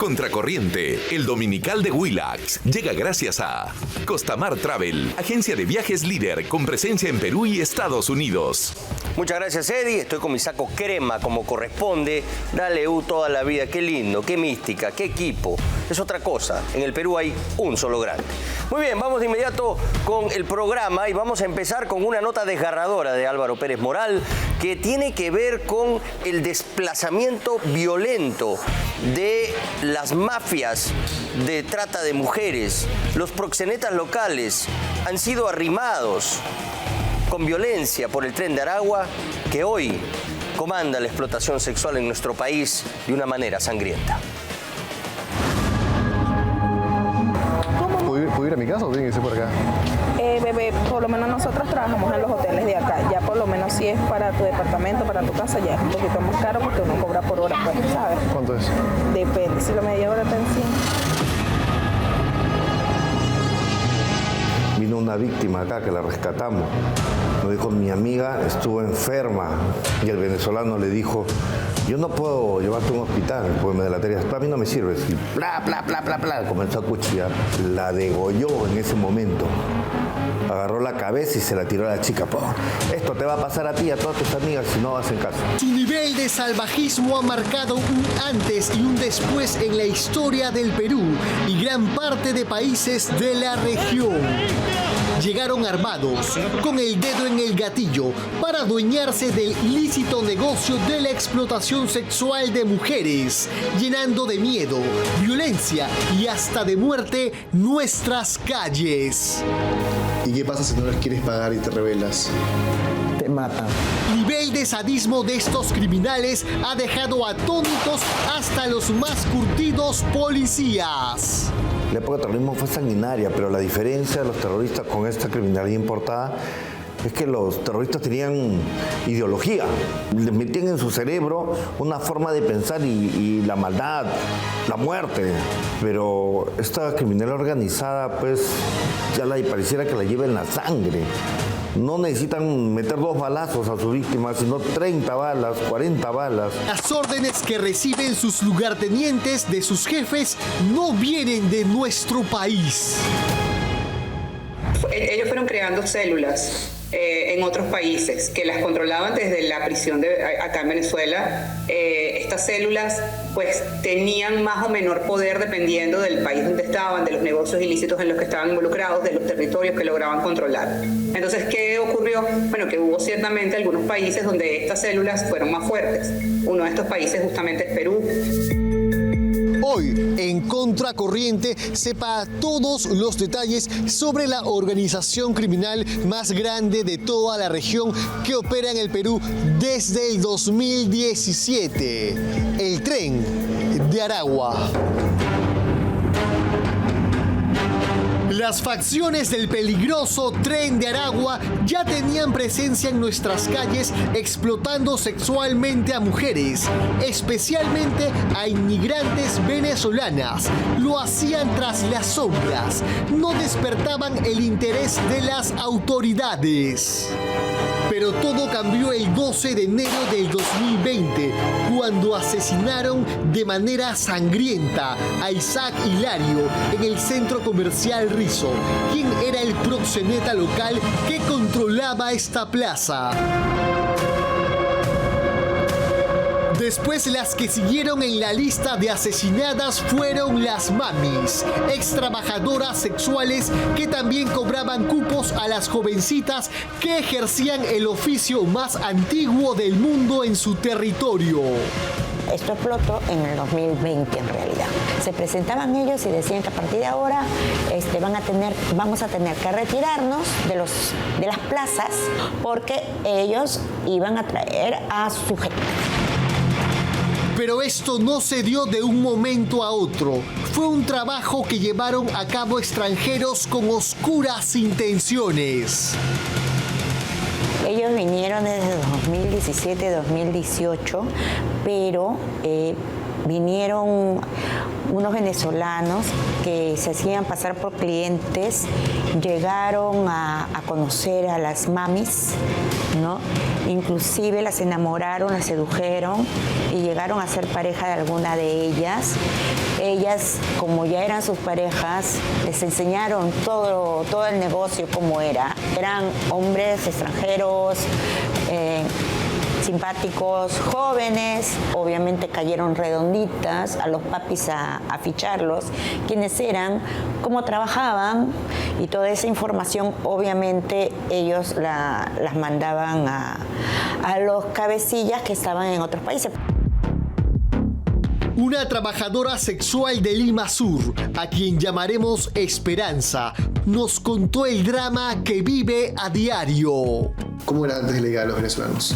Contracorriente, el dominical de Willax, llega gracias a Costamar Travel, agencia de viajes líder con presencia en Perú y Estados Unidos. Muchas gracias, Eddie. Estoy con mi saco crema como corresponde. Dale U toda la vida. Qué lindo, qué mística, qué equipo. Es otra cosa. En el Perú hay un solo grande. Muy bien, vamos de inmediato con el programa y vamos a empezar con una nota desgarradora de Álvaro Pérez Moral que tiene que ver con el desplazamiento violento de las mafias de trata de mujeres. Los proxenetas locales han sido arrimados con violencia por el Tren de Aragua, que hoy comanda la explotación sexual en nuestro país de una manera sangrienta. ¿Puedo ir a mi casa o tiene que ser por acá? Bebé, por lo menos nosotros trabajamos en los hoteles de acá. Ya por lo menos si es para tu departamento, para tu casa, ya es un poquito más caro porque uno cobra por hora, pues, ¿sabes? ¿Cuánto es? Depende, si la media hora está en 100. Vino una víctima acá que la rescatamos. Nos dijo, mi amiga estuvo enferma. Y el venezolano le dijo, yo no puedo llevarte a un hospital, porque me delatarías. A mí no me sirve. Y bla, bla, bla, bla, bla. Comenzó a cuchillar. La degolló en ese momento. Agarró la cabeza y se la tiró a la chica. Esto te va a pasar a ti y a todas tus amigas si no hacen caso. Su nivel de salvajismo ha marcado un antes y un después en la historia del Perú y gran parte de países de la región. Llegaron armados, con el dedo en el gatillo, para adueñarse del ilícito negocio de la explotación sexual de mujeres, llenando de miedo, violencia y hasta de muerte nuestras calles. ¿Y qué pasa si no les quieres pagar y te rebelas? Te matan. Nivel de sadismo de estos criminales ha dejado atónitos hasta los más curtidos policías. La época del terrorismo fue sanguinaria, pero la diferencia de los terroristas con esta criminalidad importada es que los terroristas tenían ideología, les metían en su cerebro una forma de pensar y la maldad, la muerte. Pero esta criminalidad organizada, pues, ya pareciera que la lleva en la sangre. No necesitan meter 2 balazos a su víctima, sino 30 balas, 40 balas. Las órdenes que reciben sus lugartenientes de sus jefes no vienen de nuestro país. Ellos fueron creando células en otros países que las controlaban desde la prisión acá en Venezuela. Estas células pues tenían más o menor poder dependiendo del país donde estaban, de los negocios ilícitos en los que estaban involucrados, de los territorios que lograban controlar. Entonces, ¿qué ocurrió? Bueno, que hubo ciertamente algunos países donde estas células fueron más fuertes. Uno de estos países justamente es Perú. Hoy, en Contracorriente, sepa todos los detalles sobre la organización criminal más grande de toda la región que opera en el Perú desde el 2017, el Tren de Aragua. Las facciones del peligroso Tren de Aragua ya tenían presencia en nuestras calles explotando sexualmente a mujeres, especialmente a inmigrantes venezolanas. Lo hacían tras las sombras, no despertaban el interés de las autoridades. Pero todo cambió el 12 de enero del 2020, cuando asesinaron de manera sangrienta a Isaac Hilario en el centro comercial Rizo, quien era el proxeneta local que controlaba esta plaza. Después, las que siguieron en la lista de asesinadas fueron las mamis, ex trabajadoras sexuales que también cobraban cupos a las jovencitas que ejercían el oficio más antiguo del mundo en su territorio. Esto explotó en el 2020 en realidad. Se presentaban ellos y decían que a partir de ahora vamos a tener que retirarnos de las plazas porque ellos iban a traer a sujetos. Pero esto no se dio de un momento a otro. Fue un trabajo que llevaron a cabo extranjeros con oscuras intenciones. Ellos vinieron desde 2017-2018, pero vinieron unos venezolanos que se hacían pasar por clientes, llegaron a conocer a las mamis, ¿no? Inclusive las enamoraron, las sedujeron y llegaron a ser pareja de alguna de ellas. Ellas, como ya eran sus parejas, les enseñaron todo el negocio como era. Eran hombres extranjeros, simpáticos, jóvenes, obviamente cayeron redonditas a los papis a ficharlos, quiénes eran, cómo trabajaban, y toda esa información obviamente ellos las mandaban a los cabecillas que estaban en otros países. Una trabajadora sexual de Lima Sur, a quien llamaremos Esperanza, nos contó el drama que vive a diario. ¿Cómo era antes de llegar a los venezolanos?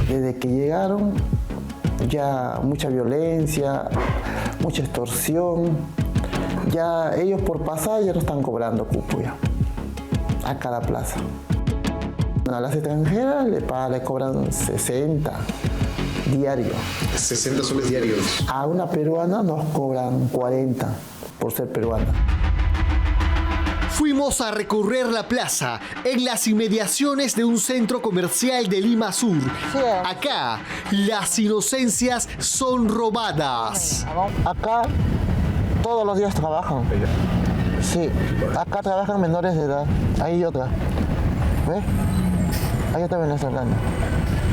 Desde que llegaron, ya mucha violencia, mucha extorsión. Ya ellos por pasar ya no están cobrando cupo ya, a cada plaza. A las extranjeras le cobran 60 diarios. 60 soles diarios. A una peruana nos cobran 40 por ser peruana. Fuimos a recorrer la plaza en las inmediaciones de un centro comercial de Lima Sur. Acá, las inocencias son robadas. Acá todos los días trabajan. Sí, acá trabajan menores de edad. Ahí otra. ¿Ves? Hay otra venezolana.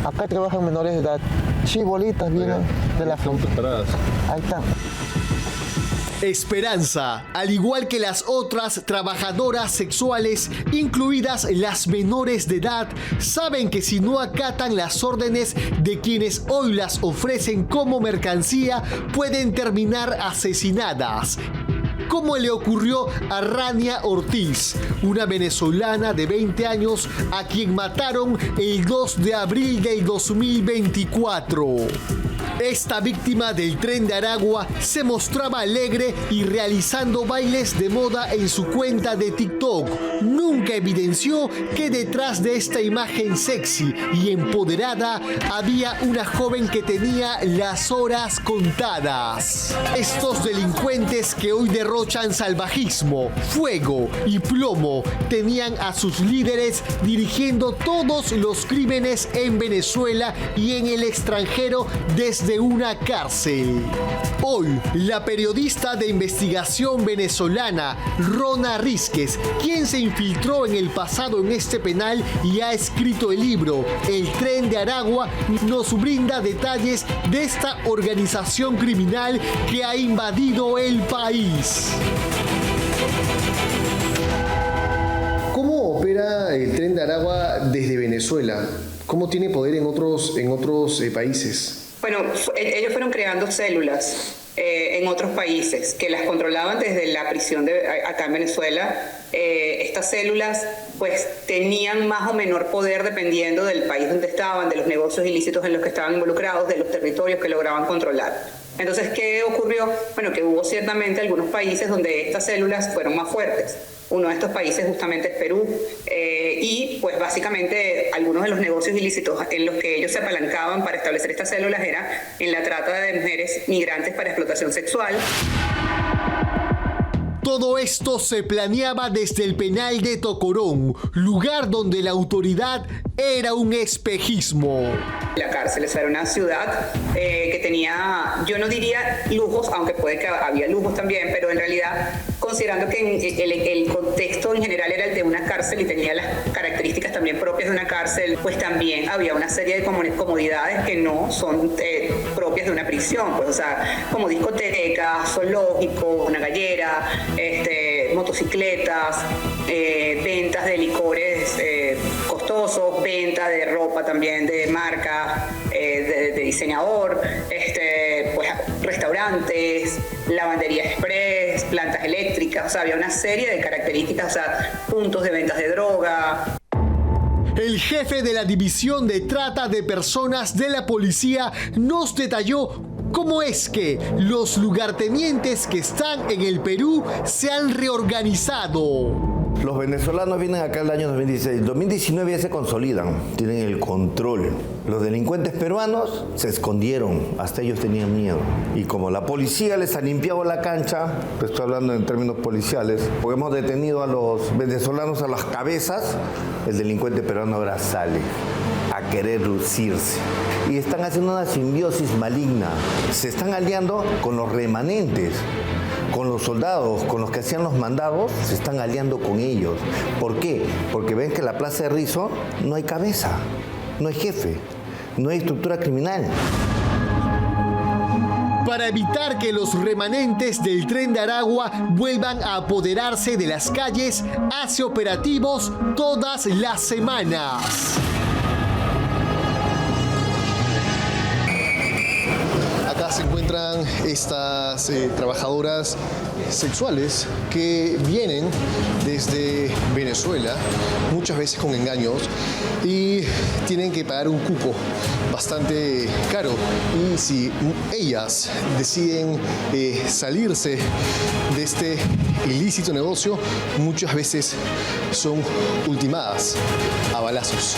Acá trabajan menores de edad. Chibolitas vienen de la frontera. Ahí están. Esperanza, al igual que las otras trabajadoras sexuales, incluidas las menores de edad, saben que si no acatan las órdenes de quienes hoy las ofrecen como mercancía, pueden terminar asesinadas. Como le ocurrió a Rania Ortiz, una venezolana de 20 años a quien mataron el 2 de abril del 2024. Esta víctima del Tren de Aragua se mostraba alegre y realizando bailes de moda en su cuenta de TikTok. Nunca evidenció que detrás de esta imagen sexy y empoderada había una joven que tenía las horas contadas. Estos delincuentes que hoy derrochan salvajismo, fuego y plomo tenían a sus líderes dirigiendo todos los crímenes en Venezuela y en el extranjero desde una cárcel. Hoy, la periodista de investigación venezolana Rona Rísquez, quien se infiltró en el pasado en este penal y ha escrito el libro El Tren de Aragua, nos brinda detalles de esta organización criminal que ha invadido el país. ¿Cómo opera el Tren de Aragua desde Venezuela? ¿Cómo tiene poder en otros países? Bueno, ellos fueron creando células en otros países que las controlaban desde la prisión acá en Venezuela. Estas células pues tenían más o menor poder dependiendo del país donde estaban, de los negocios ilícitos en los que estaban involucrados, de los territorios que lograban controlar. Entonces, ¿qué ocurrió? Bueno, que hubo ciertamente algunos países donde estas células fueron más fuertes. Uno de estos países justamente es Perú, y pues básicamente algunos de los negocios ilícitos en los que ellos se apalancaban para establecer estas células era en la trata de mujeres migrantes para explotación sexual. Todo esto se planeaba desde el penal de Tocorón, lugar donde la autoridad era un espejismo. La cárcel, esa era una ciudad que tenía, yo no diría lujos, aunque puede que había lujos también, pero en realidad, considerando que el contexto en general era el de una cárcel y tenía las características también propias de una cárcel, pues también había una serie de comodidades que no son propias de una prisión, pues, o sea, como discotecas, zoológico, una gallera, motocicletas, ventas de licores costosos, venta de ropa también de marca, de diseñador, pues restaurantes, lavandería express, plantas eléctricas, o sea, había una serie de características, o sea, puntos de ventas de droga. El jefe de la División de Trata de Personas de la policía nos detalló cómo es que los lugartenientes que están en el Perú se han reorganizado. Los venezolanos vienen acá el año 2016. En 2019 ya se consolidan, tienen el control. Los delincuentes peruanos se escondieron, hasta ellos tenían miedo. Y como la policía les ha limpiado la cancha, pues estoy hablando en términos policiales, porque hemos detenido a los venezolanos a las cabezas, el delincuente peruano ahora sale a querer lucirse. y están haciendo una simbiosis maligna. Se están aliando con los remanentes, con los soldados, con los que hacían los mandados, se están aliando con ellos. ¿Por qué? Porque ven que en la Plaza de Rizo no hay cabeza, no hay jefe, no hay estructura criminal. Para evitar que los remanentes del Tren de Aragua vuelvan a apoderarse de las calles, hace operativos todas las semanas. Acá se encuentran estas trabajadoras sexuales que vienen desde Venezuela, muchas veces con engaños, y tienen que pagar un cupo bastante caro. Y si ellas deciden salirse de este ilícito negocio, muchas veces son ultimadas a balazos.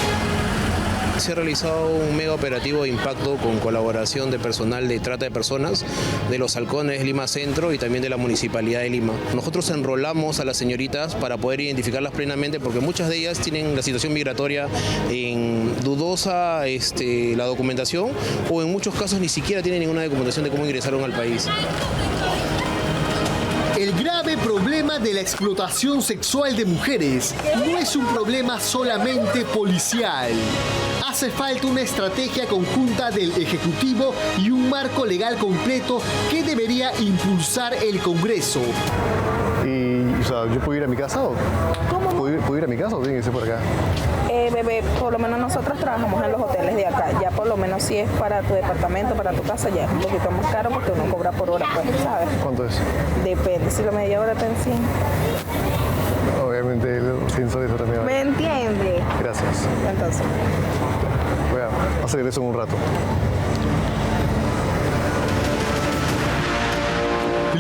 Se ha realizado un mega operativo de impacto con colaboración de personal de trata de personas de los halcones Lima Centro y también de la Municipalidad de Lima. Nosotros enrolamos a las señoritas para poder identificarlas plenamente porque muchas de ellas tienen la situación migratoria en dudosa la documentación o en muchos casos ni siquiera tienen ninguna documentación de cómo ingresaron al país. El grave problema de la explotación sexual de mujeres no es un problema solamente policial. Hace falta una estrategia conjunta del Ejecutivo y un marco legal completo que debería impulsar el Congreso. Y, ¿yo puedo ir a mi casa o? ¿Cómo? ¿Puedo ir a mi casa o tiene que ser por acá? Bebé, por lo menos nosotros trabajamos en los hoteles de acá. Ya por lo menos si es para tu departamento, para tu casa, ya es un poquito más caro porque uno cobra por hora, pues, ¿sabes? ¿Cuánto es? Depende, si lo media hora te encima. Obviamente el censo de eso también. ¿Me entiendes? Gracias. Entonces. Voy a hacer eso en un rato.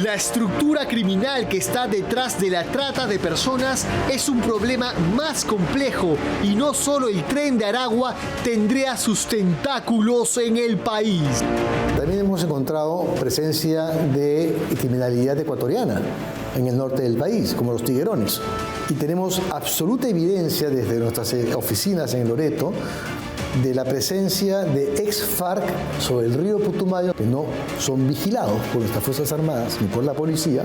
La estructura criminal que está detrás de la trata de personas es un problema más complejo y no solo el Tren de Aragua tendría sus tentáculos en el país. También hemos encontrado presencia de criminalidad ecuatoriana en el norte del país, como los tiguerones. Y tenemos absoluta evidencia desde nuestras oficinas en Loreto de la presencia de ex-FARC sobre el río Putumayo, que no son vigilados por nuestras Fuerzas Armadas ni por la policía,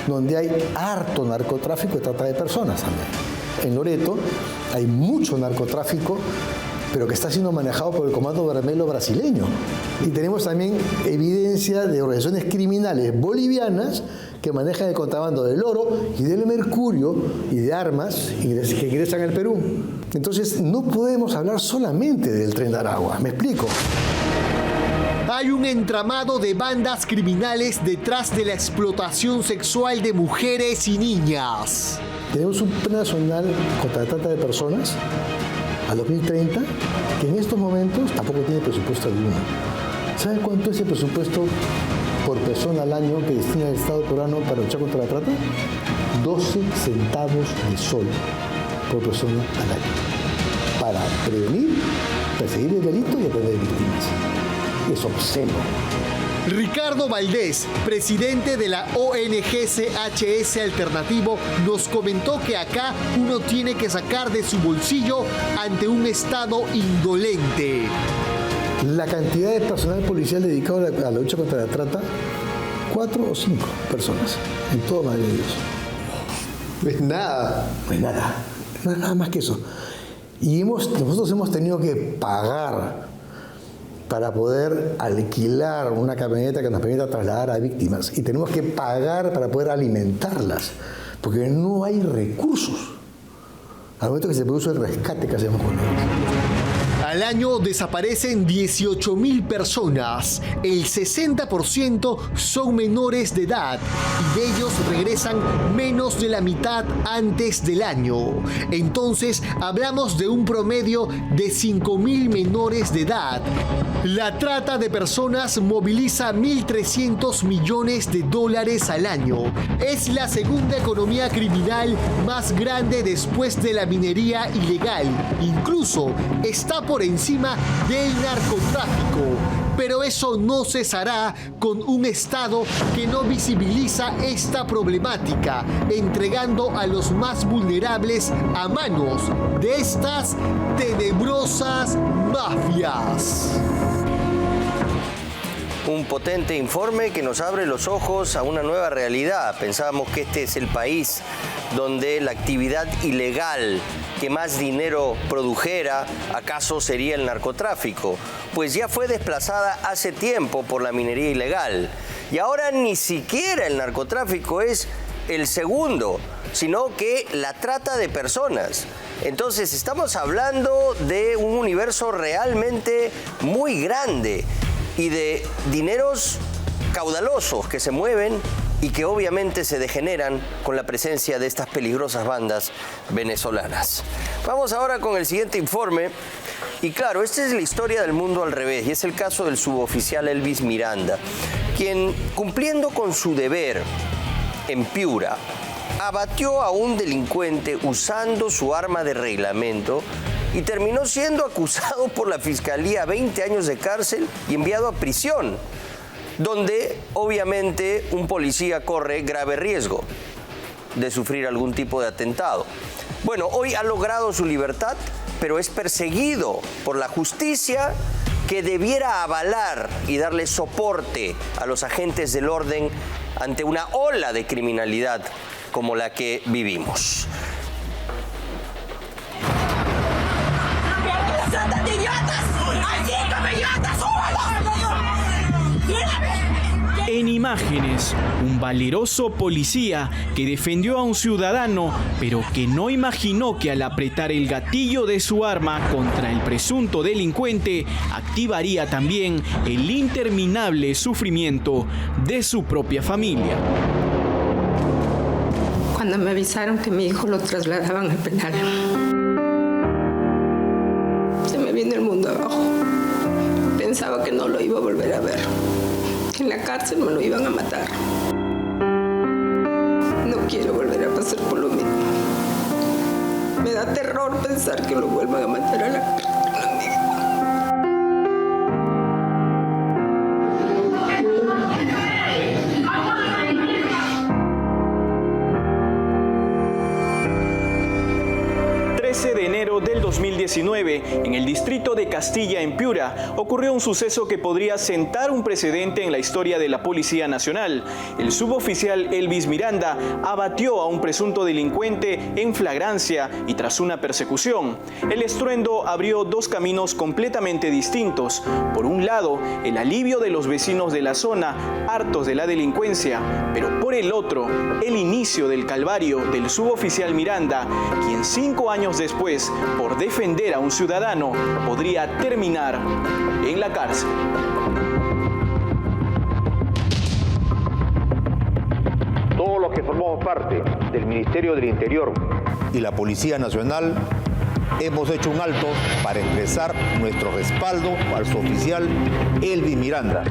donde hay harto narcotráfico y trata de personas también. En Loreto hay mucho narcotráfico, pero que está siendo manejado por el Comando Vermelho brasileño. Y tenemos también evidencia de organizaciones criminales bolivianas que manejan el contrabando del oro y del mercurio y de armas que ingresan al Perú. Entonces no podemos hablar solamente del Tren de Aragua, ¿me explico? Hay un entramado de bandas criminales detrás de la explotación sexual de mujeres y niñas. Tenemos un plan nacional contra la trata de personas a 2030, que en estos momentos tampoco tiene presupuesto alguno. ¿Saben cuánto es el presupuesto por persona al año que destina el Estado peruano para luchar contra la trata? 12 centavos de sol por persona al año. Para prevenir, perseguir el delito y aprender víctimas. Es obsceno. Ricardo Valdés, presidente de la ONG CHS Alternativo, nos comentó que acá uno tiene que sacar de su bolsillo ante un Estado indolente. La cantidad de personal policial dedicado a la lucha contra la trata, 4 o 5 personas en todo Madre de Dios. No es nada. No es nada. No es nada más que eso. Y nosotros hemos tenido que pagar para poder alquilar una camioneta que nos permita trasladar a víctimas. Y tenemos que pagar para poder alimentarlas, porque no hay recursos. Al momento que se produce el rescate que hacemos con ellos. Al año desaparecen 18.000 personas. El 60% son menores de edad y de ellos regresan menos de la mitad antes del año. Entonces hablamos de un promedio de 5.000 menores de edad. La trata de personas moviliza 1.300 millones de dólares al año. Es la segunda economía criminal más grande después de la minería ilegal. Incluso está por encima del narcotráfico. Pero eso no cesará con un Estado que no visibiliza esta problemática, entregando a los más vulnerables a manos de estas tenebrosas mafias. Un potente informe que nos abre los ojos a una nueva realidad. Pensábamos que este es el país donde la actividad ilegal que más dinero produjera, ¿acaso sería el narcotráfico? Pues ya fue desplazada hace tiempo por la minería ilegal. Y ahora ni siquiera el narcotráfico es el segundo, sino que la trata de personas. Entonces estamos hablando de un universo realmente muy grande y de dineros caudalosos que se mueven y que obviamente se degeneran con la presencia de estas peligrosas bandas venezolanas. Vamos ahora con el siguiente informe. Y claro, esta es la historia del mundo al revés, y es el caso del suboficial Elvis Miranda, quien, cumpliendo con su deber en Piura, abatió a un delincuente usando su arma de reglamento y terminó siendo acusado por la Fiscalía a 20 años de cárcel y enviado a prisión, donde obviamente un policía corre grave riesgo de sufrir algún tipo de atentado. Bueno, hoy ha logrado su libertad, pero es perseguido por la justicia, que debiera avalar y darle soporte a los agentes del orden ante una ola de criminalidad como la que vivimos. En imágenes, un valeroso policía que defendió a un ciudadano, pero que no imaginó que al apretar el gatillo de su arma contra el presunto delincuente, activaría también el interminable sufrimiento de su propia familia. Cuando me avisaron que mi hijo lo trasladaban al penal, se me vino el mundo abajo. Pensaba que no lo iba a volver a ver. En la cárcel me lo iban a matar. No quiero volver a pasar por lo mismo. Me da terror pensar que lo vuelvan a matar a la cárcel. 13 de enero del 2019, en el distrito de Castilla, en Piura, ocurrió un suceso que podría sentar un precedente en la historia de la Policía Nacional. El suboficial Elvis Miranda abatió a un presunto delincuente en flagrancia y tras una persecución. El estruendo abrió dos caminos completamente distintos. Por un lado, el alivio de los vecinos de la zona, hartos de la delincuencia, pero por el otro, el inicio del calvario del suboficial Miranda, quien 5 años después, por defender a un ciudadano, podría terminar en la cárcel. Todos los que formamos parte del Ministerio del Interior y la Policía Nacional hemos hecho un alto para expresar nuestro respaldo al suboficial Elvis Miranda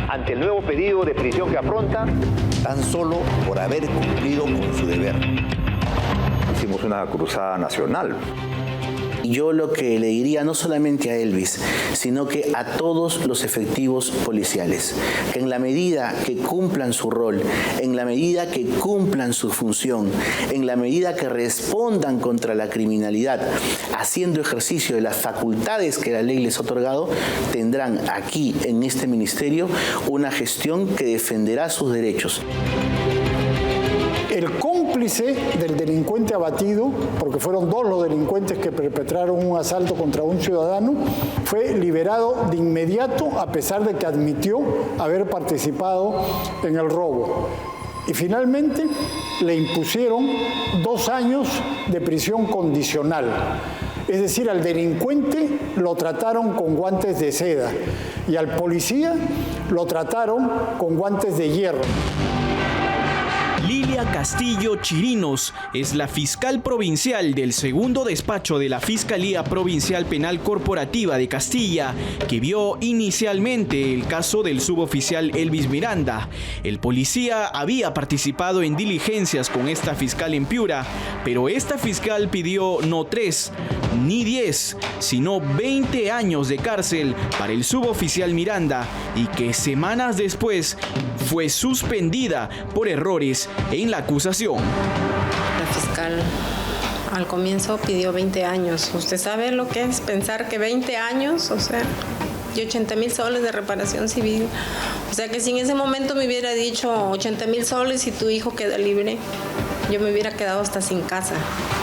ante el nuevo pedido de prisión que afronta tan solo por haber cumplido con su deber. Hicimos una cruzada nacional. Yo lo que le diría no solamente a Elvis, sino que a todos los efectivos policiales, que en la medida que cumplan su rol, en la medida que cumplan su función, en la medida que respondan contra la criminalidad, haciendo ejercicio de las facultades que la ley les ha otorgado, tendrán aquí en este ministerio una gestión que defenderá sus derechos. El cómplice del delincuente abatido, porque fueron 2 los delincuentes que perpetraron un asalto contra un ciudadano, fue liberado de inmediato a pesar de que admitió haber participado en el robo. Y finalmente le impusieron 2 años de prisión condicional. Es decir, al delincuente lo trataron con guantes de seda y al policía lo trataron con guantes de hierro. Lilia Castillo Chirinos es la fiscal provincial del segundo despacho de la Fiscalía Provincial Penal Corporativa de Castilla, que vio inicialmente el caso del suboficial Elvis Miranda. El policía había participado en diligencias con esta fiscal en Piura, pero esta fiscal pidió no 3 ni 10, sino 20 años de cárcel para el suboficial Miranda, y que semanas después fue suspendida por errores en la acusación. La fiscal al comienzo pidió 20 años. ¿Usted sabe lo que es pensar que 20 años? O sea, y 80.000 soles de reparación civil. O sea que si en ese momento me hubiera dicho 80.000 soles y tu hijo queda libre, yo me hubiera quedado hasta sin casa.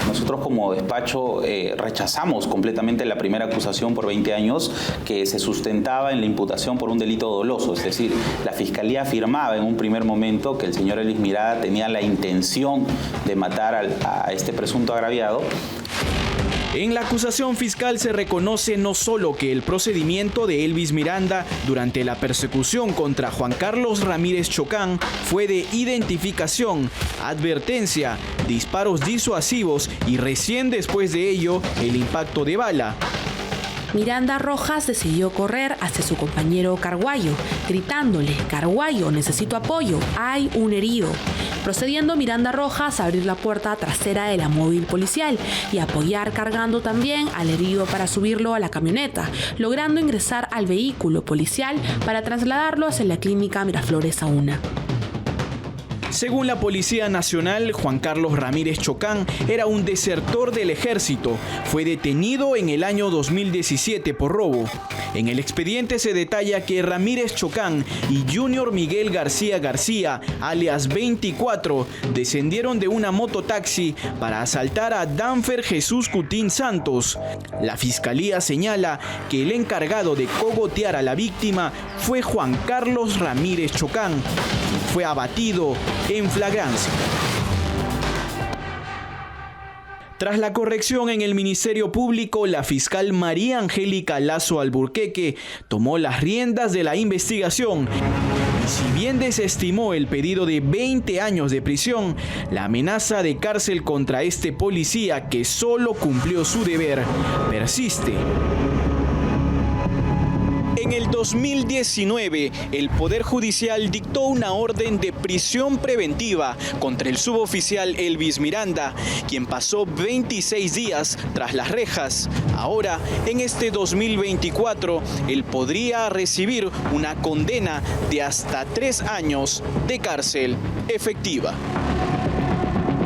Nosotros como despacho rechazamos completamente la primera acusación por 20 años que se sustentaba en la imputación por un delito doloso. Es decir, la Fiscalía afirmaba en un primer momento que el señor Elvis Miranda tenía la intención de matar a este presunto agraviado. En la acusación fiscal se reconoce no solo que el procedimiento de Elvis Miranda durante la persecución contra Juan Carlos Ramírez Chocán fue de identificación, advertencia, disparos disuasivos y recién después de ello el impacto de bala. Miranda Rojas decidió correr hacia su compañero Carguayo, gritándole: «Carguayo, necesito apoyo, hay un herido». Procediendo Miranda Rojas a abrir la puerta trasera de la móvil policial y apoyar cargando también al herido para subirlo a la camioneta, logrando ingresar al vehículo policial para trasladarlo hacia la clínica Miraflores Sauna. Según la Policía Nacional, Juan Carlos Ramírez Chocán era un desertor del ejército. Fue detenido en el año 2017 por robo. En el expediente se detalla que Ramírez Chocán y Junior Miguel García García, alias 24, descendieron de una mototaxi para asaltar a Danfer Jesús Cutín Santos. La fiscalía señala que el encargado de cogotear a la víctima fue Juan Carlos Ramírez Chocán, quien fue abatido en flagrancia. Tras la corrección en el Ministerio Público, la fiscal María Angélica Lazo Alburquerque tomó las riendas de la investigación. Y si bien desestimó el pedido de 20 años de prisión, la amenaza de cárcel contra este policía que solo cumplió su deber persiste. En el 2019, el Poder Judicial dictó una orden de prisión preventiva contra el suboficial Elvis Miranda, quien pasó 26 días tras las rejas. Ahora, en este 2024, él podría recibir una condena de hasta 3 años de cárcel efectiva.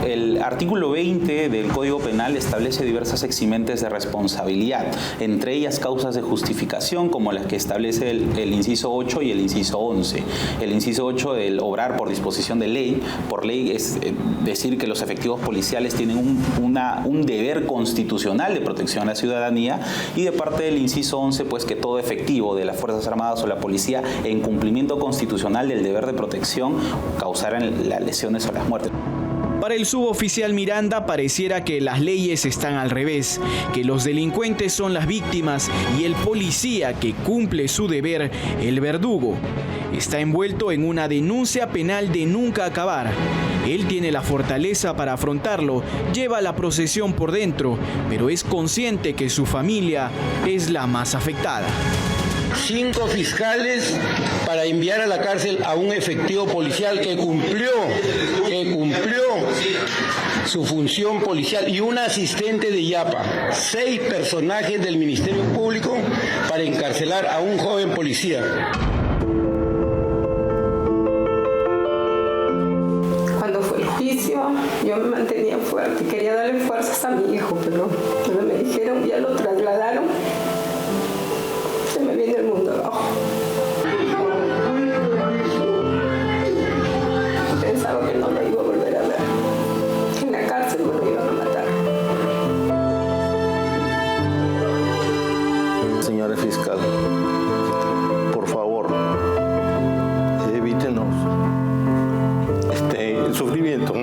El artículo 20 del Código Penal establece diversas eximentes de responsabilidad, entre ellas causas de justificación como las que establece el inciso 8 y el inciso 11. El inciso 8 del obrar por disposición de ley, por ley es decir que los efectivos policiales tienen un deber constitucional de protección a la ciudadanía, y de parte del inciso 11 pues que todo efectivo de las Fuerzas Armadas o la policía en cumplimiento constitucional del deber de protección causaran las lesiones o las muertes. Para el suboficial Miranda pareciera que las leyes están al revés, que los delincuentes son las víctimas y el policía que cumple su deber, el verdugo. Está envuelto en una denuncia penal de nunca acabar. Él tiene la fortaleza para afrontarlo, lleva la procesión por dentro, pero es consciente que su familia es la más afectada. 5 fiscales para enviar a la cárcel a un efectivo policial que cumplió su función policial, y un asistente de IAPA. 6 personajes del Ministerio Público para encarcelar a un joven policía. Cuando fue el juicio, yo me mantenía fuerte, quería darle fuerzas a mi hijo, pero cuando me dijeron ya lo trasladaron, se me viene el mundo abajo. Pensaba que no lo iba a volver a ver. En la cárcel me lo iban a matar. Señores fiscal, por favor, evítenos el sufrimiento.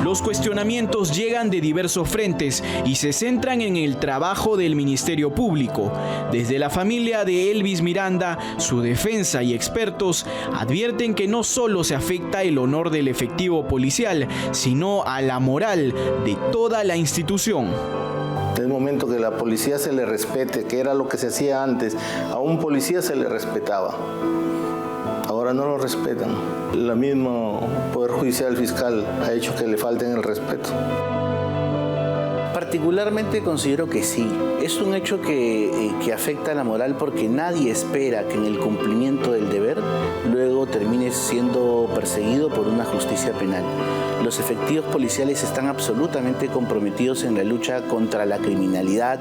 Los cuestionamientos llegan de diversos frentes y se centran en el trabajo del Ministerio Público. Desde la familia de Elvis Miranda, su defensa y expertos advierten que no solo se afecta el honor del efectivo policial, sino a la moral de toda la institución. Es momento que la policía se le respete, que era lo que se hacía antes. A un policía se le respetaba. Ahora no lo respetan. El mismo Poder Judicial Fiscal ha hecho que le falten el respeto. Particularmente considero que sí. Es un hecho que afecta a la moral porque nadie espera que en el cumplimiento del deber luego termine siendo perseguido perseguido por una justicia penal. Los efectivos policiales están absolutamente comprometidos en la lucha contra la criminalidad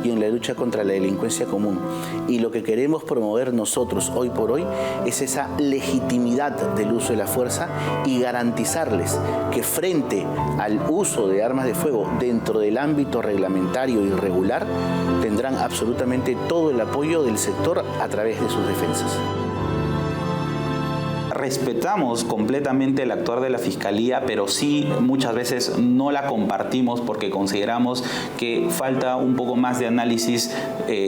y en la lucha contra la delincuencia común. Y lo que queremos promover nosotros hoy por hoy es esa legitimidad del uso de la fuerza y garantizarles que frente al uso de armas de fuego dentro del ámbito reglamentario y regular tendrán absolutamente todo el apoyo del sector a través de sus defensas. Respetamos completamente el actuar de la Fiscalía, pero sí muchas veces no la compartimos porque consideramos que falta un poco más de análisis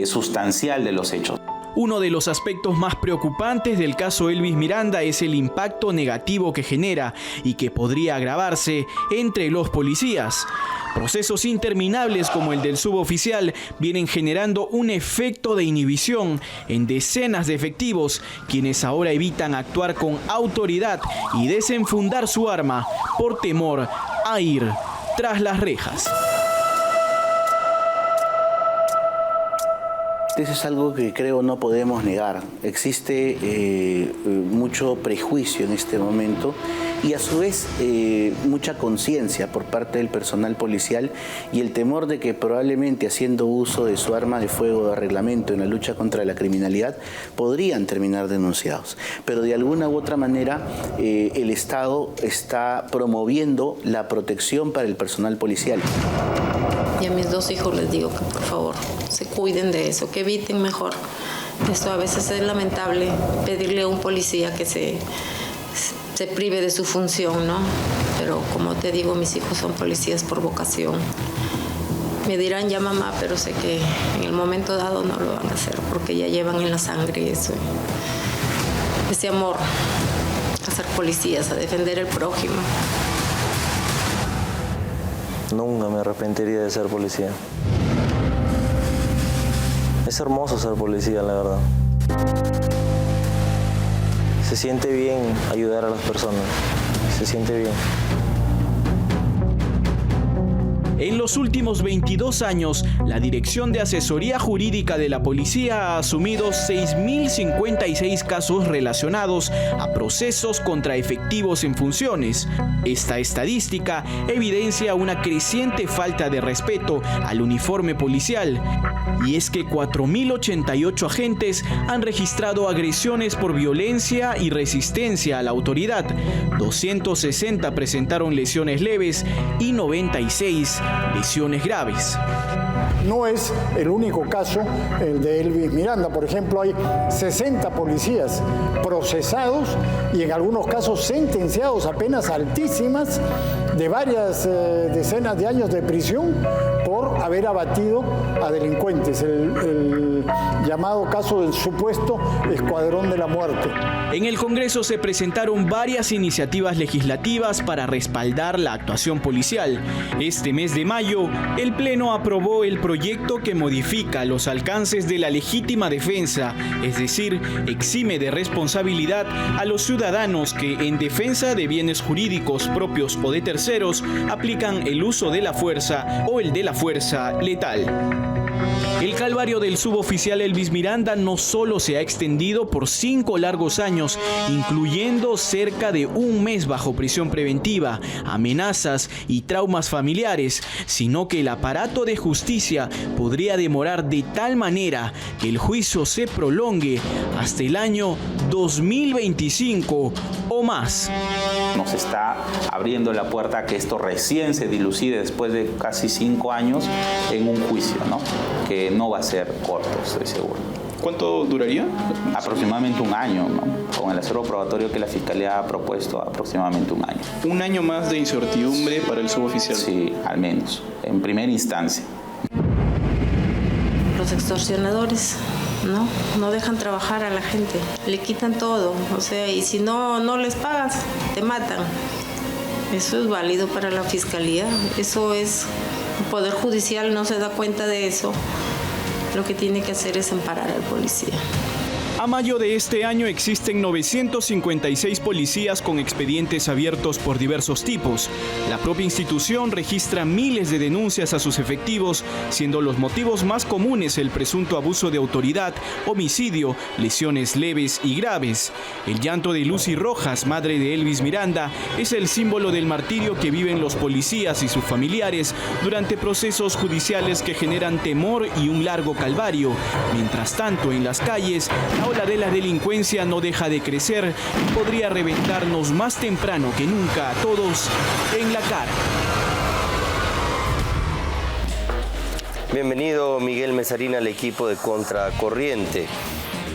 sustancial de los hechos. Uno de los aspectos más preocupantes del caso Elvis Miranda es el impacto negativo que genera y que podría agravarse entre los policías. Procesos interminables como el del suboficial vienen generando un efecto de inhibición en decenas de efectivos, quienes ahora evitan actuar con autoridad y desenfundar su arma por temor a ir tras las rejas. Eso es algo que creo no podemos negar. Existe mucho prejuicio en este momento y a su vez mucha conciencia por parte del personal policial y el temor de que probablemente haciendo uso de su arma de fuego de reglamento en la lucha contra la criminalidad podrían terminar denunciados. Pero de alguna u otra manera el Estado está promoviendo la protección para el personal policial. Y a mis 2 hijos les digo que por favor se cuiden de eso, que eviten mejor. Esto a veces es lamentable pedirle a un policía que se prive de su función, ¿no? Pero como te digo, mis hijos son policías por vocación. Me dirán ya mamá, pero sé que en el momento dado no lo van a hacer porque ya llevan en la sangre eso. Ese amor a ser policías, a defender al prójimo. Nunca me arrepentiría de ser policía. Es hermoso ser policía, la verdad. Se siente bien ayudar a las personas. Se siente bien. En los últimos 22 años, la Dirección de Asesoría Jurídica de la Policía ha asumido 6.056 casos relacionados a procesos contra efectivos en funciones. Esta estadística evidencia una creciente falta de respeto al uniforme policial. Y es que 4.088 agentes han registrado agresiones por violencia y resistencia a la autoridad. 260 presentaron lesiones leves y 96 lesiones graves. No es el único caso, el de Elvis Miranda. Por ejemplo, hay 60 policías procesados y en algunos casos sentenciados a penas altísimas de varias decenas de años de prisión por haber abatido a delincuentes. El llamado caso del supuesto Escuadrón de la Muerte. En el Congreso se presentaron varias iniciativas legislativas para respaldar la actuación policial. Este mes de mayo, el Pleno aprobó el proyecto que modifica los alcances de la legítima defensa, es decir, exime de responsabilidad a los ciudadanos que, en defensa de bienes jurídicos propios o de terceros, aplican el uso de la fuerza o el de la fuerza letal. El calvario del suboficial Elvis Miranda no solo se ha extendido por 5 largos años, incluyendo cerca de un mes bajo prisión preventiva, amenazas y traumas familiares, sino que el aparato de justicia podría demorar de tal manera que el juicio se prolongue hasta el año 2025 o más. Nos está abriendo la puerta a que esto recién se dilucide después de casi 5 años en un juicio, ¿no? Que no va a ser corto, estoy seguro. ¿Cuánto duraría? Aproximadamente un año, ¿no? Con el acervo probatorio que la Fiscalía ha propuesto, aproximadamente un año. ¿Un año más de incertidumbre para el suboficial? Sí, al menos, en primera instancia. Los extorsionadores, ¿no? No dejan trabajar a la gente, le quitan todo, o sea, y si no les pagas, te matan. Eso es válido para la Fiscalía, eso es, el Poder Judicial no se da cuenta de eso. Lo que tiene que hacer es amparar al policía. A mayo de este año existen 956 policías con expedientes abiertos por diversos tipos. La propia institución registra miles de denuncias a sus efectivos, siendo los motivos más comunes el presunto abuso de autoridad, homicidio, lesiones leves y graves. El llanto de Lucy Rojas, madre de Elvis Miranda, es el símbolo del martirio que viven los policías y sus familiares durante procesos judiciales que generan temor y un largo calvario. Mientras tanto, en las calles, la ola de la delincuencia no deja de crecer y podría reventarnos más temprano que nunca a todos en la cara. Bienvenido Miguel Mezarín al equipo de Contracorriente.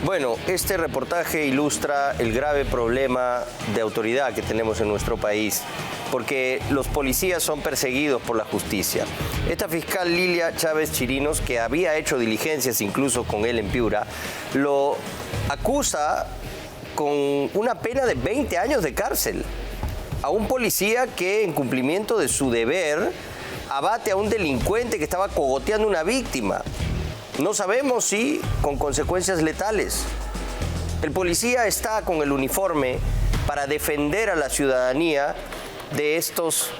Bueno, este reportaje ilustra el grave problema de autoridad que tenemos en nuestro país, porque los policías son perseguidos por la justicia. Esta fiscal Lilia Chávez Chirinos, que había hecho diligencias incluso con él en Piura, lo acusa con una pena de 20 años de cárcel a un policía que, en cumplimiento de su deber, abate a un delincuente que estaba cogoteando a una víctima. No sabemos si con consecuencias letales. El policía está con el uniforme para defender a la ciudadanía de estos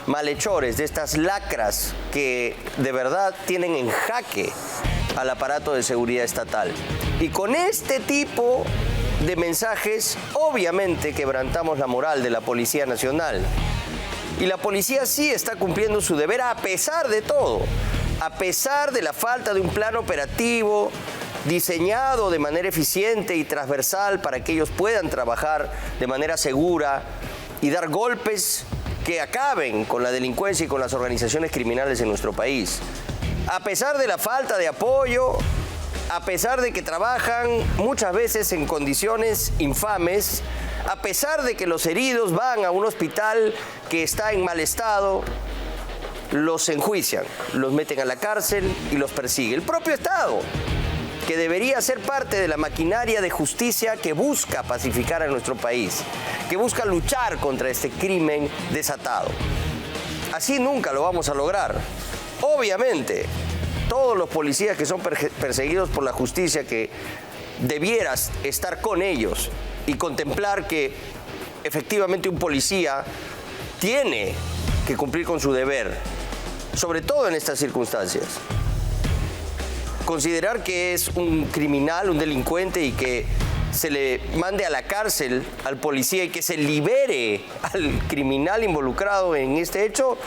malhechores, de estas lacras que de verdad tienen en jaque al aparato de seguridad estatal. Y con este tipo de mensajes, obviamente quebrantamos la moral de la Policía Nacional. Y la policía sí está cumpliendo su deber a pesar de todo, a pesar de la falta de un plan operativo diseñado de manera eficiente y transversal para que ellos puedan trabajar de manera segura y dar golpes que acaben con la delincuencia y con las organizaciones criminales en nuestro país. A pesar de la falta de apoyo, a pesar de que trabajan muchas veces en condiciones infames, a pesar de que los heridos van a un hospital que está en mal estado, los enjuician, los meten a la cárcel y los persigue. El propio Estado, que debería ser parte de la maquinaria de justicia que busca pacificar a nuestro país, que busca luchar contra este crimen desatado. Así nunca lo vamos a lograr. Obviamente, todos los policías que son perseguidos por la justicia, que debieras estar con ellos y contemplar que efectivamente un policía tiene que cumplir con su deber, sobre todo en estas circunstancias. Considerar que es un criminal, un delincuente, y que se le mande a la cárcel al policía y que se libere al criminal involucrado en este hecho,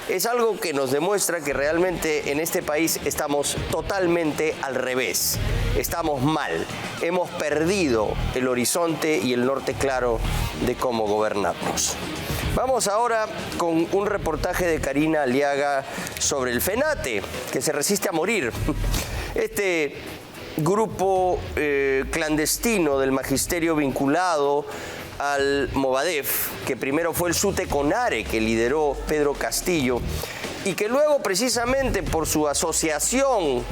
es algo que nos demuestra que realmente en este país estamos totalmente al revés. Estamos mal. Hemos perdido el horizonte y el norte claro de cómo gobernarnos. Vamos ahora con un reportaje de Karina Aliaga sobre el FENATE, que se resiste a morir. Este grupo clandestino del magisterio vinculado al Movadef, que primero fue el SUTECONARE que lideró Pedro Castillo y que luego, precisamente por su asociación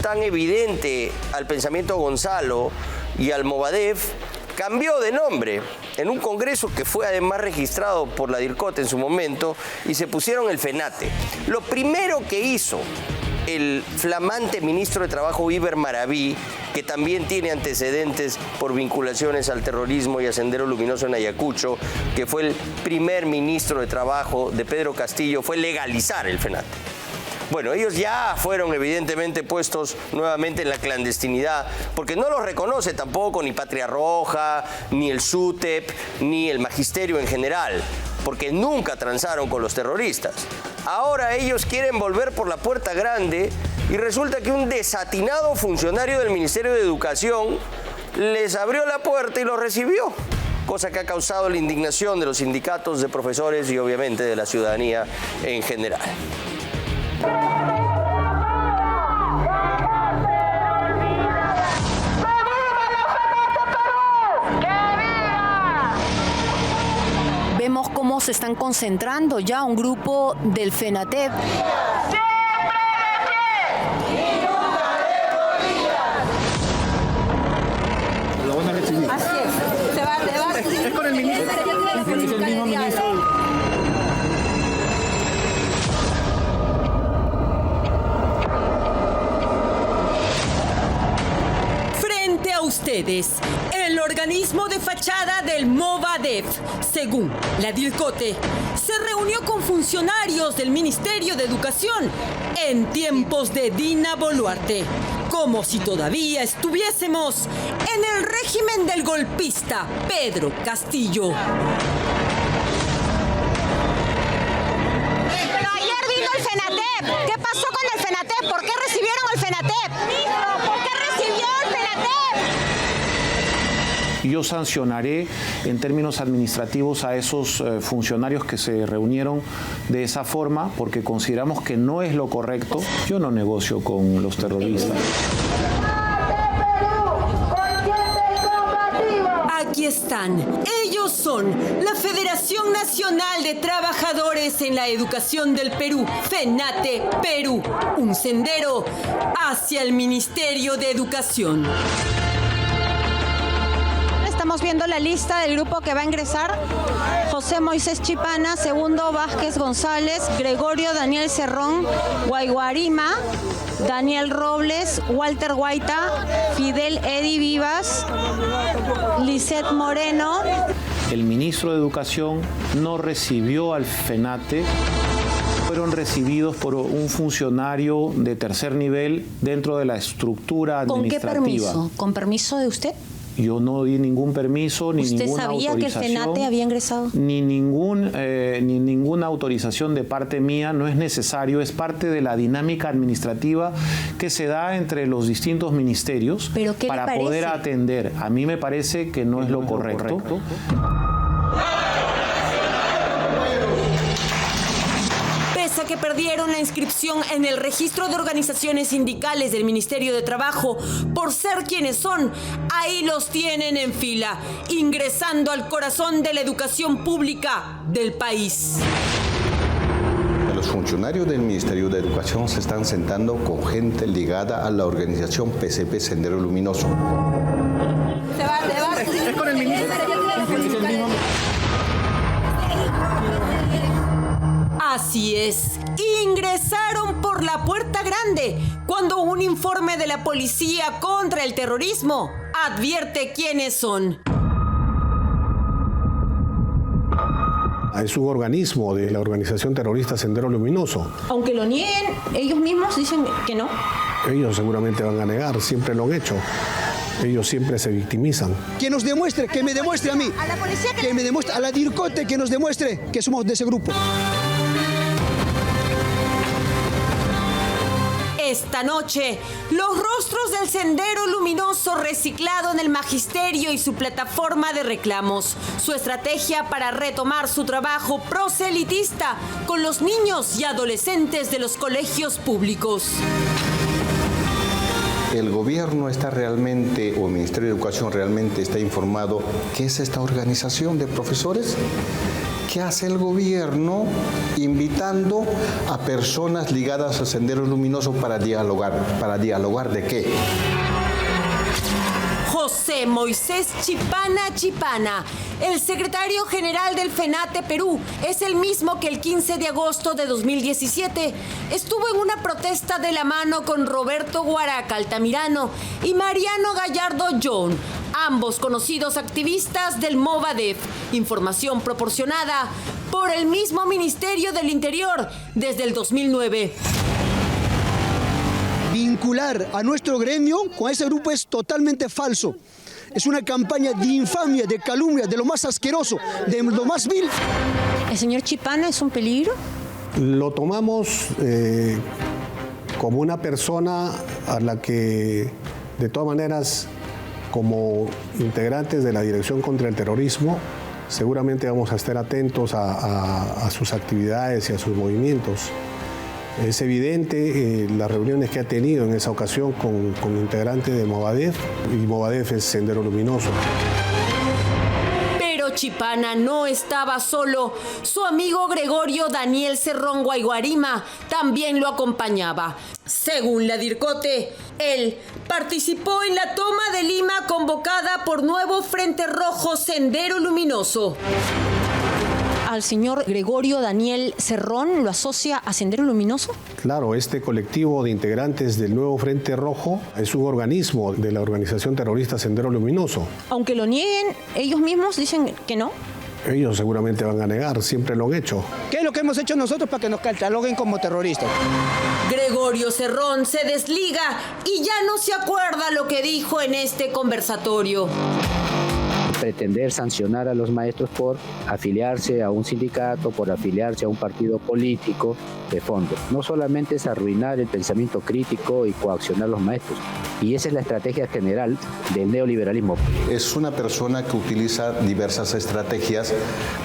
tan evidente al pensamiento Gonzalo y al Movadef, cambió de nombre en un congreso que fue además registrado por la DIRCOT en su momento, y se pusieron el FENATE. Lo primero que hizo el flamante ministro de Trabajo Iber Maraví, que también tiene antecedentes por vinculaciones al terrorismo y a Sendero Luminoso en Ayacucho, que fue el primer ministro de Trabajo de Pedro Castillo, fue legalizar el FENATE. Bueno, ellos ya fueron evidentemente puestos nuevamente en la clandestinidad, porque no los reconoce tampoco ni Patria Roja, ni el SUTEP, ni el magisterio en general, porque nunca transaron con los terroristas. Ahora ellos quieren volver por la puerta grande y resulta que un desatinado funcionario del Ministerio de Educación les abrió la puerta y los recibió, cosa que ha causado la indignación de los sindicatos de profesores y obviamente de la ciudadanía en general. Vemos cómo se están concentrando ya un grupo del FENATEP. Lo van a recibir. Así es. Se va. Es con el ministro. Es el mismo ministro. Frente a usted ustedes, el organismo de fachada del Movadef, según la DIRCOTE, se reunió con funcionarios del Ministerio de Educación en tiempos de Dina Boluarte, como si todavía estuviésemos en el régimen del golpista Pedro Castillo. Pero ayer vino el FENATEP. ¿Qué pasó con el FENATEP? ¿Por qué recibieron al FENATEP? ¿Por qué recibió el FENATEP? Yo sancionaré en términos administrativos a esos funcionarios que se reunieron de esa forma porque consideramos que no es lo correcto. Yo no negocio con los terroristas. Aquí están. Ellos son la Federación Nacional de Trabajadores en la Educación del Perú, FENATE Perú, un sendero hacia el Ministerio de Educación. Estamos viendo la lista del grupo que va a ingresar. José Moisés Chipana, Segundo Vázquez González, Gregorio Daniel Cerrón, Guayguarima, Daniel Robles, Walter Guaita, Fidel Edi Vivas, Lisette Moreno. El ministro de Educación no recibió al FENATE. Fueron recibidos por un funcionario de tercer nivel dentro de la estructura administrativa. ¿Con qué permiso? ¿Con permiso de usted? Yo no di ningún permiso ni ninguna autorización. ¿Usted sabía que el FENATE había ingresado? Ni ninguna autorización de parte mía, no es necesario, es parte de la dinámica administrativa que se da entre los distintos ministerios para poder atender. A mí me parece que no es lo correcto. Pese a que perdieron la inscripción en el registro de organizaciones sindicales del Ministerio de Trabajo por ser quienes son, ahí los tienen en fila, ingresando al corazón de la educación pública del país. Los funcionarios del Ministerio de Educación se están sentando con gente ligada a la organización PCP Sendero Luminoso. Se va. Es con el ministro. Así es, ingresaron por la puerta grande cuando un informe de la Policía contra el Terrorismo advierte quiénes son. Es un organismo de la organización terrorista Sendero Luminoso. Aunque lo nieguen, ellos mismos dicen que no. Ellos seguramente van a negar, siempre lo han hecho. Ellos siempre se victimizan. Que nos demuestre, que me demuestre a mí, a la policía que me demuestre, a la DIRCOTE que nos demuestre que somos de ese grupo. Esta noche, los rostros del Sendero Luminoso reciclado en el magisterio y su plataforma de reclamos. Su estrategia para retomar su trabajo proselitista con los niños y adolescentes de los colegios públicos. ¿El gobierno está realmente, o el Ministerio de Educación realmente está informado qué es esta organización de profesores? ¿Qué hace el gobierno invitando a personas ligadas a Senderos Luminosos para dialogar? ¿Para dialogar de qué? José Moisés Chipana, el secretario general del FENATE Perú, es el mismo que el 15 de agosto de 2017 estuvo en una protesta de la mano con Roberto Guaraca Altamirano y Mariano Gallardo John, ambos conocidos activistas del Movadef, información proporcionada por el mismo Ministerio del Interior desde el 2009. Vincular a nuestro gremio con ese grupo es totalmente falso. Es una campaña de infamia, de calumnia, de lo más asqueroso, de lo más vil. ¿El señor Chipana es un peligro? Lo tomamos como una persona a la que, de todas maneras, como integrantes de la Dirección contra el Terrorismo, seguramente vamos a estar atentos a sus actividades y a sus movimientos. Es evidente las reuniones que ha tenido en esa ocasión con integrantes de Movadef, y Movadef es Sendero Luminoso. Pero Chipana no estaba solo. Su amigo Gregorio Daniel Cerrón Guayguarima también lo acompañaba. Según la DIRCOTE, él participó en la toma de Lima convocada por Nuevo Frente Rojo Sendero Luminoso. al señor Gregorio Daniel Cerrón lo asocia a Sendero Luminoso? Claro, este colectivo de integrantes del Nuevo Frente Rojo es un organismo de la organización terrorista Sendero Luminoso. Aunque lo nieguen, ellos mismos dicen que no. Ellos seguramente van a negar, siempre lo han hecho. ¿Qué es lo que hemos hecho nosotros para que nos cataloguen como terroristas? Gregorio Cerrón se desliga y ya no se acuerda lo que dijo en este conversatorio. Pretender sancionar a los maestros por afiliarse a un sindicato, por afiliarse a un partido político de fondo. No solamente es arruinar el pensamiento crítico y coaccionar a los maestros. Y esa es la estrategia general del neoliberalismo. Es una persona que utiliza diversas estrategias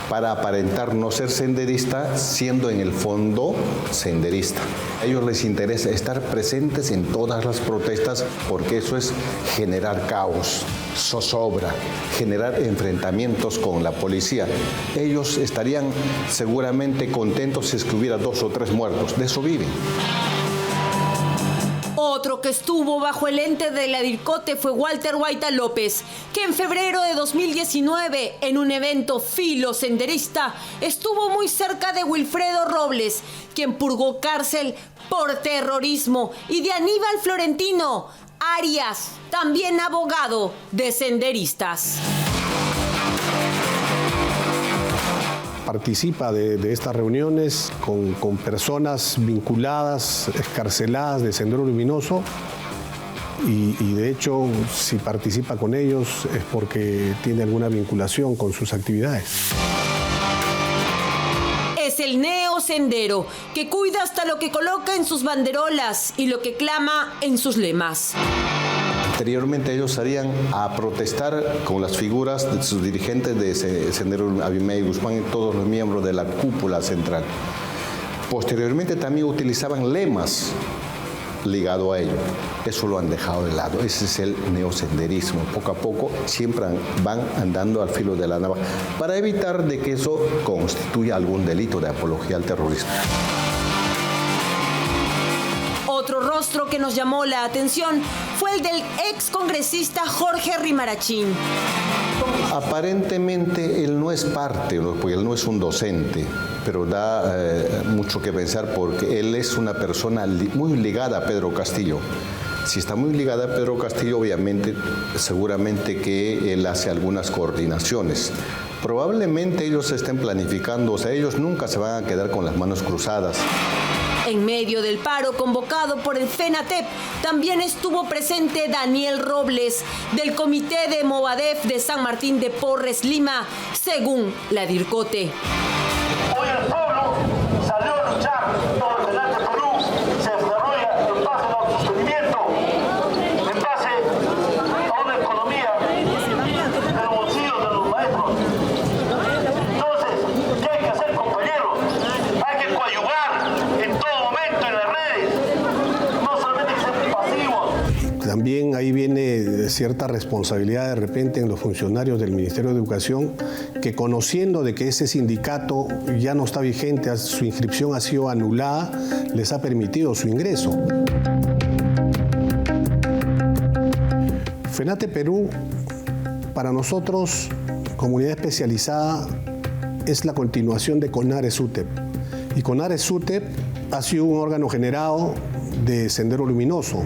para aparentar no ser senderista, siendo en el fondo senderista. A ellos les interesa estar presentes en todas las protestas porque eso es generar caos, zozobra, generar enfrentamientos con la policía. Ellos estarían seguramente contentos si es que hubiera 2 o 3 muertos. De eso viven. Otro que estuvo bajo el ente de la DIRCOTE fue Walter Guaita López, que en febrero de 2019, en un evento filosenderista, estuvo muy cerca de Wilfredo Robles, quien purgó cárcel por terrorismo, y de Aníbal Florentino Arias, también abogado de senderistas. Participa de estas reuniones con personas vinculadas, excarceladas de Sendero Luminoso y de hecho si participa con ellos es porque tiene alguna vinculación con sus actividades. Es el neosendero, que cuida hasta lo que coloca en sus banderolas y lo que clama en sus lemas. Anteriormente ellos salían a protestar con las figuras de sus dirigentes de Sendero Abimey Guzmán y todos los miembros de la cúpula central. Posteriormente también utilizaban lemas ligados a ello. Eso lo han dejado de lado. Ese es el neosenderismo. Poco a poco siempre van andando al filo de la navaja para evitar de que eso constituya algún delito de apología al terrorismo. Otro rostro que nos llamó la atención fue el del excongresista Jorge Rimarachín. Aparentemente él no es parte, porque él no es un docente, pero da mucho que pensar porque él es una persona muy ligada a Pedro Castillo. Si está muy ligada a Pedro Castillo, obviamente, seguramente que él hace algunas coordinaciones. Probablemente ellos estén planificando, o sea, ellos nunca se van a quedar con las manos cruzadas. En medio del paro convocado por el FENATEP, también estuvo presente Daniel Robles, del Comité de Movadef de San Martín de Porres, Lima, según la DIRCOTE. Hoy el pueblo salió a luchar por el FENATEP Perú, se desarrolla en base al autosostenimiento, en base a una economía del bolsillo de los maestros. Entonces, ¿qué hay que hacer, compañeros? Hay que coadyuvar en todo momento en las redes, no solamente que ser pasivos. También ahí viene cierta responsabilidad de repente en los funcionarios del Ministerio de Educación que, conociendo de que ese sindicato ya no está vigente, su inscripción ha sido anulada, les ha permitido su ingreso. FENATE Perú, para nosotros, comunidad especializada, es la continuación de CONARES-UTEP. Y CONARES-UTEP ha sido un órgano generado de Sendero Luminoso.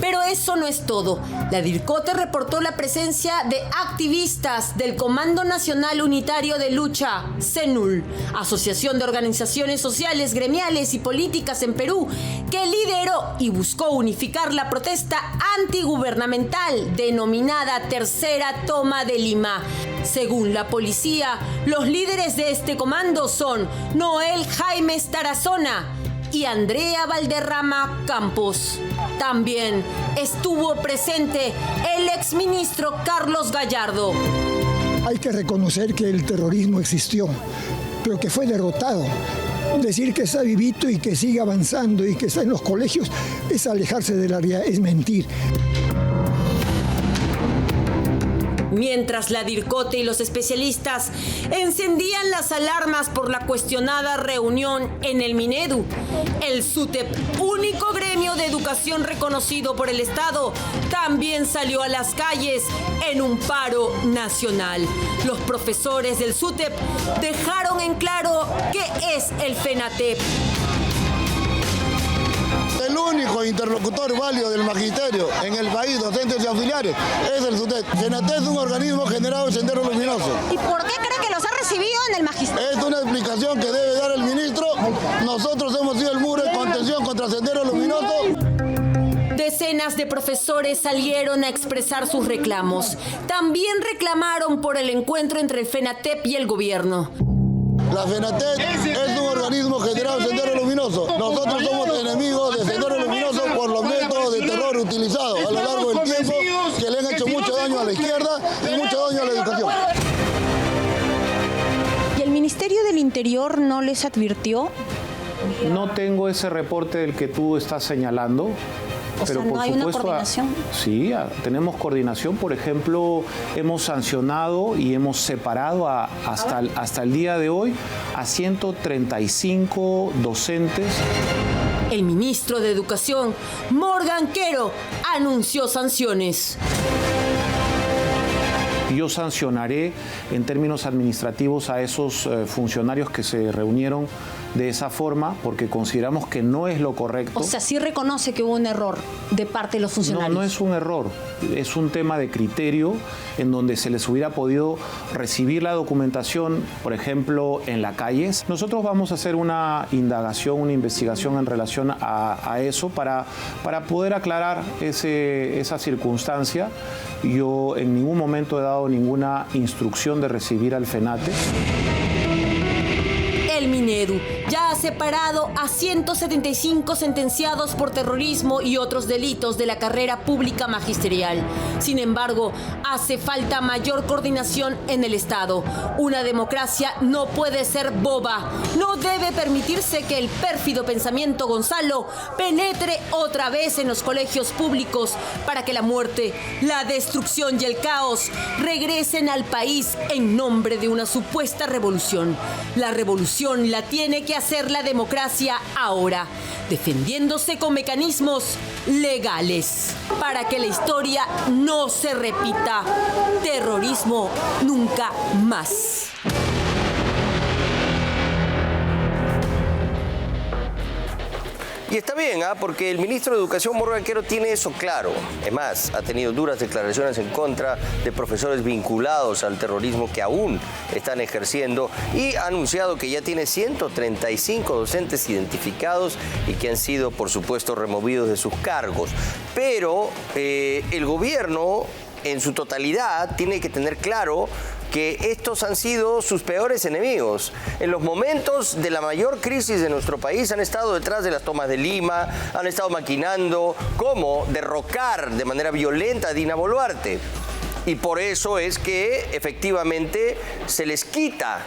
Pero eso no es todo. La DIRCOTE reportó la presencia de activistas del Comando Nacional Unitario de Lucha, CENUL, Asociación de Organizaciones Sociales, Gremiales y Políticas en Perú, que lideró y buscó unificar la protesta antigubernamental denominada Tercera Toma de Lima. Según la policía, los líderes de este comando son Noel Jaime Tarazona y Andrea Valderrama Campos. También estuvo presente el exministro Carlos Gallardo. Hay que reconocer que el terrorismo existió, pero que fue derrotado. Decir que está vivito y que sigue avanzando y que está en los colegios es alejarse de la realidad, es mentir. Mientras la DIRCOTE y los especialistas encendían las alarmas por la cuestionada reunión en el Minedu, el SUTEP, único gremio de educación reconocido por el Estado, también salió a las calles en un paro nacional. Los profesores del SUTEP dejaron en claro qué es el FENATEP. El único interlocutor válido del magisterio en el país, docentes y auxiliares, es el SUTEP. FENATEP es un organismo generado en Sendero Luminoso. ¿Y por qué cree que los ha recibido en el magisterio? Es una explicación que debe dar el ministro. Nosotros hemos sido el muro de contención contra Sendero Luminoso. Decenas de profesores salieron a expresar sus reclamos. También reclamaron por el encuentro entre el FENATEP y el gobierno. La FENATEP es un organismo generado en Sendero Luminoso. Nosotros somos enemigos de Sendero Luminoso por los métodos de terror utilizados a lo largo del tiempo que le han hecho mucho daño a la izquierda y mucho daño a la educación. ¿Y el Ministerio del Interior no les advirtió? No tengo ese reporte del que tú estás señalando. Pero ¿no hay una coordinación? Sí, tenemos coordinación. Por ejemplo, hemos sancionado y hemos separado hasta el día de hoy a 135 docentes. El ministro de Educación, Morgan Quero, anunció sanciones. Yo sancionaré en términos administrativos a esos funcionarios que se reunieron de esa forma porque consideramos que no es lo correcto. O sea, sí reconoce que hubo un error de parte de los funcionarios. No es un error, es un tema de criterio en donde se les hubiera podido recibir la documentación, por ejemplo, en las calles. Nosotros vamos a hacer una indagación, una investigación en relación a eso para poder aclarar esa circunstancia. Yo en ningún momento he dado ninguna instrucción de recibir al FENATEP. El Minedu ya ha separado a 175 sentenciados por terrorismo y otros delitos de la carrera pública magisterial. Sin embargo, hace falta mayor coordinación en el Estado. Una democracia no puede ser boba. No debe permitirse que el pérfido pensamiento Gonzalo penetre otra vez en los colegios públicos para que la muerte, la destrucción y el caos regresen al país en nombre de una supuesta revolución. La revolución la tiene que hacer la democracia ahora, defendiéndose con mecanismos legales, para que la historia no se repita. Terrorismo nunca más. Y está bien, porque el ministro de Educación, Morgan Quero, tiene eso claro. Es más, ha tenido duras declaraciones en contra de profesores vinculados al terrorismo que aún están ejerciendo y ha anunciado que ya tiene 135 docentes identificados y que han sido, por supuesto, removidos de sus cargos. Pero el gobierno, en su totalidad, tiene que tener claro que estos han sido sus peores enemigos. En los momentos de la mayor crisis de nuestro país han estado detrás de las tomas de Lima, han estado maquinando cómo derrocar de manera violenta a Dina Boluarte. Y por eso es que efectivamente se les quita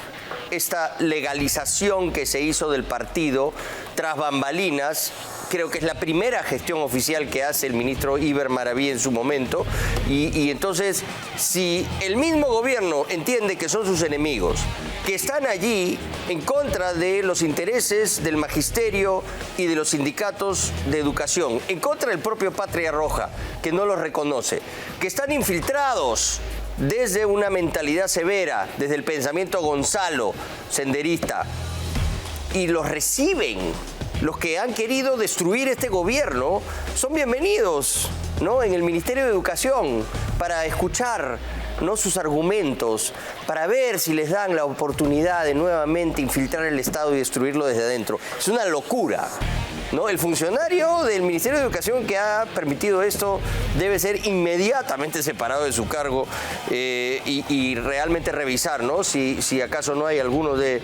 esta legalización que se hizo del partido tras bambalinas. Creo que es la primera gestión oficial que hace el ministro Iber Maraví en su momento. Y entonces, si el mismo gobierno entiende que son sus enemigos, que están allí en contra de los intereses del magisterio y de los sindicatos de educación, en contra del propio Patria Roja, que no los reconoce, que están infiltrados desde una mentalidad severa, desde el pensamiento Gonzalo, senderista, y los reciben. Los que han querido destruir este gobierno son bienvenidos, ¿no?, en el Ministerio de Educación para escuchar, ¿no?, sus argumentos, para ver si les dan la oportunidad de nuevamente infiltrar el Estado y destruirlo desde adentro. Es una locura, ¿no? El funcionario del Ministerio de Educación que ha permitido esto debe ser inmediatamente separado de su cargo y realmente revisar, ¿no?, si acaso no hay alguno de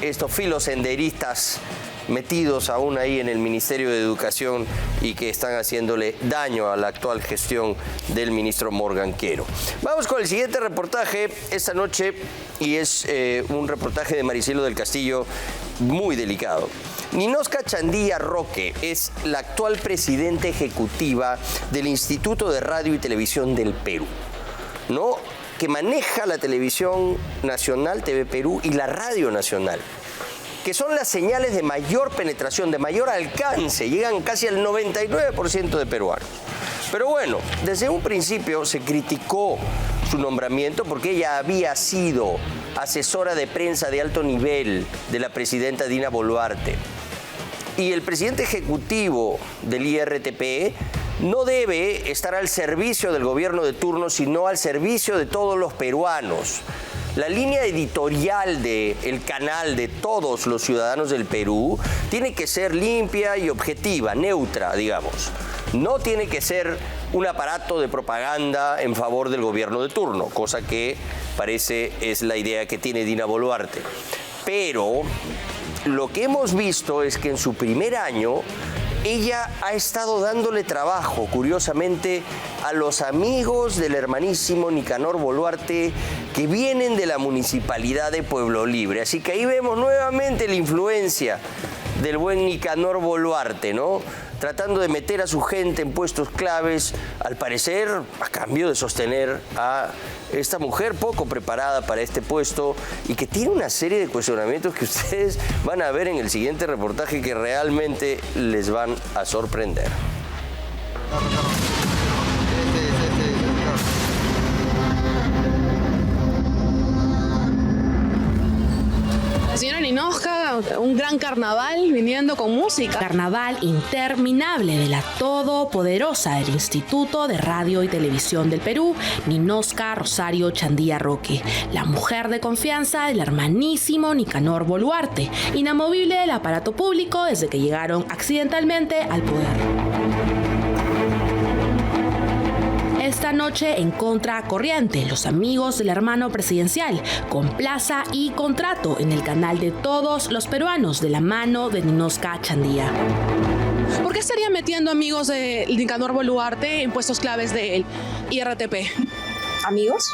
estos filosenderistas metidos aún ahí en el Ministerio de Educación y que están haciéndole daño a la actual gestión del ministro Morgan Quero. Vamos con el siguiente reportaje esta noche y es un reportaje de Maricelo del Castillo muy delicado. Ninosca Chandía Roque es la actual presidenta ejecutiva del Instituto de Radio y Televisión del Perú. ¿no?, que maneja la televisión nacional, TV Perú, y la radio nacional, que son las señales de mayor penetración, de mayor alcance, llegan casi al 99% de peruanos. Pero bueno, desde un principio se criticó su nombramiento porque ella había sido asesora de prensa de alto nivel de la presidenta Dina Boluarte. Y el presidente ejecutivo del IRTP no debe estar al servicio del gobierno de turno, sino al servicio de todos los peruanos. La línea editorial del canal de todos los ciudadanos del Perú tiene que ser limpia y objetiva, neutra, digamos. No tiene que ser un aparato de propaganda en favor del gobierno de turno, cosa que parece es la idea que tiene Dina Boluarte. Pero lo que hemos visto es que en su primer año ella ha estado dándole trabajo, curiosamente, a los amigos del hermanísimo Nicanor Boluarte que vienen de la municipalidad de Pueblo Libre. Así que ahí vemos nuevamente la influencia del buen Nicanor Boluarte, ¿no?, tratando de meter a su gente en puestos claves, al parecer a cambio de sostener a esta mujer poco preparada para este puesto y que tiene una serie de cuestionamientos que ustedes van a ver en el siguiente reportaje que realmente les van a sorprender. Señora Ninosca, un gran carnaval viniendo con música. Carnaval interminable de la todopoderosa del Instituto de Radio y Televisión del Perú, Ninosca Rosario Chandía Roque, la mujer de confianza del hermanísimo Nicanor Boluarte, inamovible del aparato público desde que llegaron accidentalmente al poder. Esta noche en Contracorriente, los amigos del hermano presidencial, con plaza y contrato en el canal de todos los peruanos de la mano de Ninosca Chandía. ¿Por qué estarían metiendo amigos de Nicanor Boluarte en puestos claves del IRTP? ¿Amigos?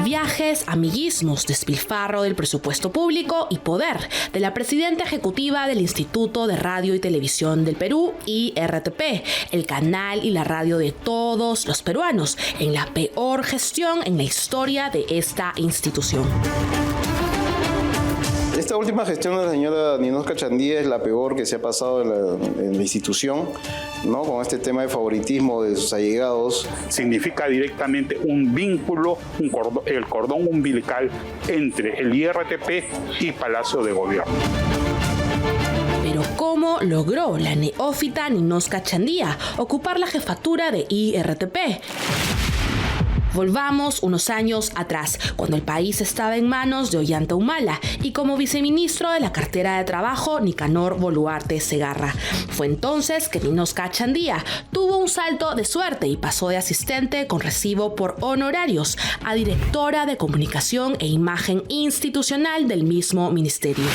Viajes, amiguismos, despilfarro del presupuesto público y poder de la presidenta ejecutiva del Instituto de Radio y Televisión del Perú, IRTP, el canal y la radio de todos los peruanos, en la peor gestión en la historia de esta institución. Esta última gestión de la señora Ninosca Chandía es la peor que se ha pasado en la institución, ¿no?, con este tema de favoritismo de sus allegados. Significa directamente un vínculo, el cordón umbilical entre el IRTP y Palacio de Gobierno. Pero ¿cómo logró la neófita Ninosca Chandía ocupar la jefatura de IRTP? Volvamos unos años atrás, cuando el país estaba en manos de Ollanta Humala y como viceministro de la cartera de trabajo Nicanor Boluarte Segarra. Fue entonces que Ninosca Chandía tuvo un salto de suerte y pasó de asistente con recibo por honorarios a directora de comunicación e imagen institucional del mismo ministerio.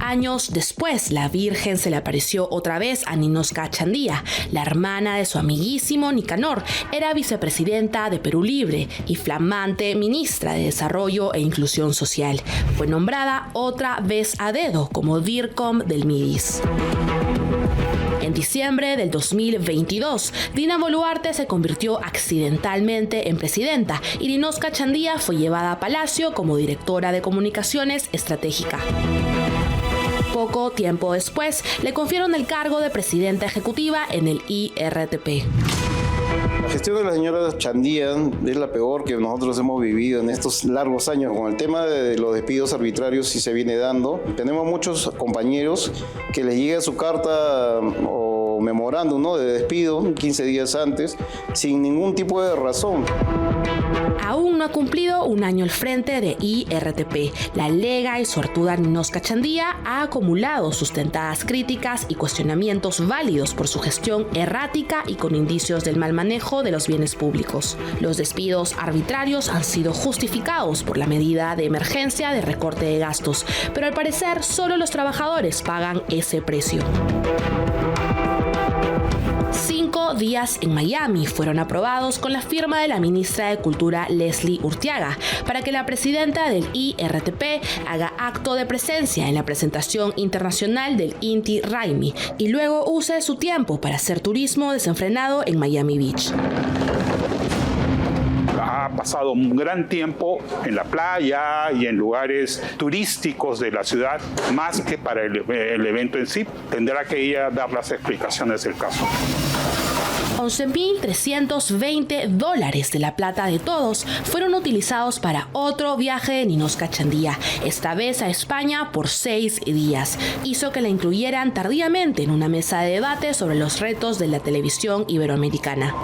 Años después, la Virgen se le apareció otra vez a Ninosca Chandía. La hermana de su amiguísimo Nicanor era vicepresidenta de Perú Libre y flamante ministra de Desarrollo e Inclusión Social. Fue nombrada otra vez a dedo como DIRCOM del MIDIS. En diciembre del 2022, Dina Boluarte se convirtió accidentalmente en presidenta y Ninosca Chandía fue llevada a Palacio como directora de comunicaciones estratégica. Poco tiempo después, le confirieron el cargo de presidenta ejecutiva en el IRTP. La gestión de la señora Chandía es la peor que nosotros hemos vivido en estos largos años. Con el tema de los despidos arbitrarios sí se viene dando. Tenemos muchos compañeros que les llega su carta o memorándum, ¿no?, de despido 15 días antes, sin ningún tipo de razón. Aún no ha cumplido un año al frente de IRTP. La lega y suertuda Ninosca Chandía ha acumulado sustentadas críticas y cuestionamientos válidos por su gestión errática y con indicios del mal manejo de los bienes públicos. Los despidos arbitrarios han sido justificados por la medida de emergencia de recorte de gastos, pero al parecer solo los trabajadores pagan ese precio. 5 días en Miami fueron aprobados con la firma de la ministra de Cultura Leslie Urteaga para que la presidenta del IRTP haga acto de presencia en la presentación internacional del Inti Raymi y luego use su tiempo para hacer turismo desenfrenado en Miami Beach. Ha pasado un gran tiempo en la playa y en lugares turísticos de la ciudad, más que para el evento en sí. Tendrá que ella dar las explicaciones del caso. $11.320 de la plata de todos fueron utilizados para otro viaje de Ninosca Chandía, esta vez a España por 6 días. Hizo que la incluyeran tardíamente en una mesa de debate sobre los retos de la televisión iberoamericana.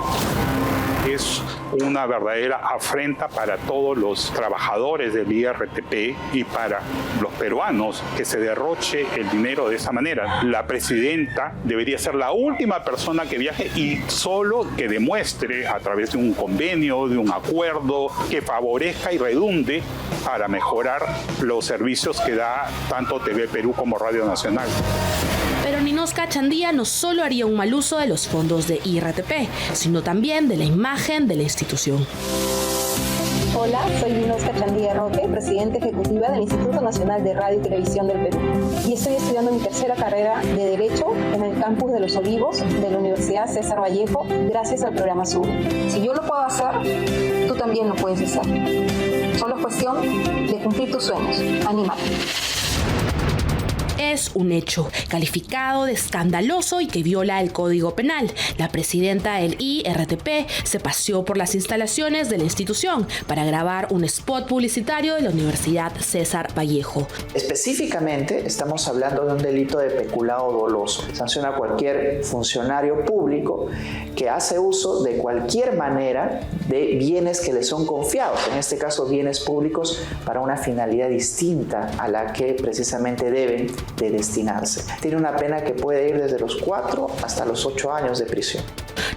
Es una verdadera afrenta para todos los trabajadores del IRTP y para los peruanos que se derroche el dinero de esa manera. La presidenta debería ser la última persona que viaje y solo que demuestre a través de un convenio, de un acuerdo, que favorezca y redunde para mejorar los servicios que da tanto TV Perú como Radio Nacional. Pero Ninosca Chandía no solo haría un mal uso de los fondos de IRTP, sino también de la imagen de la institución. Hola, soy Ninosca Chandía Roque, presidenta ejecutiva del Instituto Nacional de Radio y Televisión del Perú. Y estoy estudiando mi tercera carrera de Derecho en el campus de Los Olivos de la Universidad César Vallejo, gracias al programa Sur. Si yo lo puedo hacer, tú también lo puedes hacer. Solo es cuestión de cumplir tus sueños. Anímate. Es un hecho calificado de escandaloso y que viola el Código Penal. La presidenta del IRTP se paseó por las instalaciones de la institución para grabar un spot publicitario de la Universidad César Vallejo. Específicamente estamos hablando de un delito de peculado doloso. Sanciona a cualquier funcionario público que hace uso de cualquier manera de bienes que le son confiados, en este caso bienes públicos, para una finalidad distinta a la que precisamente deben de destinarse. Tiene una pena que puede ir desde los 4 hasta los 8 años de prisión.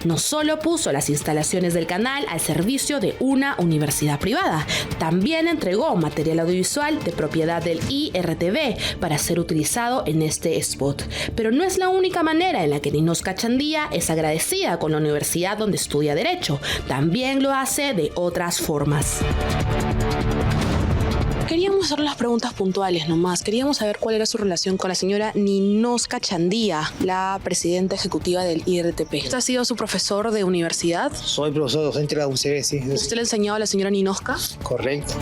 No solo puso las instalaciones del canal al servicio de una universidad privada, también entregó material audiovisual de propiedad del IRTV para ser utilizado en este spot. Pero no es la única manera en la que Ninosca Chandía es agradecida con la universidad donde estudia Derecho. También lo hace de otras formas. Queríamos hacer las preguntas puntuales nomás. Queríamos saber cuál era su relación con la señora Ninosca Chandía, la presidenta ejecutiva del IRTP. ¿Usted ha sido su profesor de universidad? Soy profesor docente de la UCB, sí. ¿Usted le ha enseñado a la señora Ninosca? Correcto.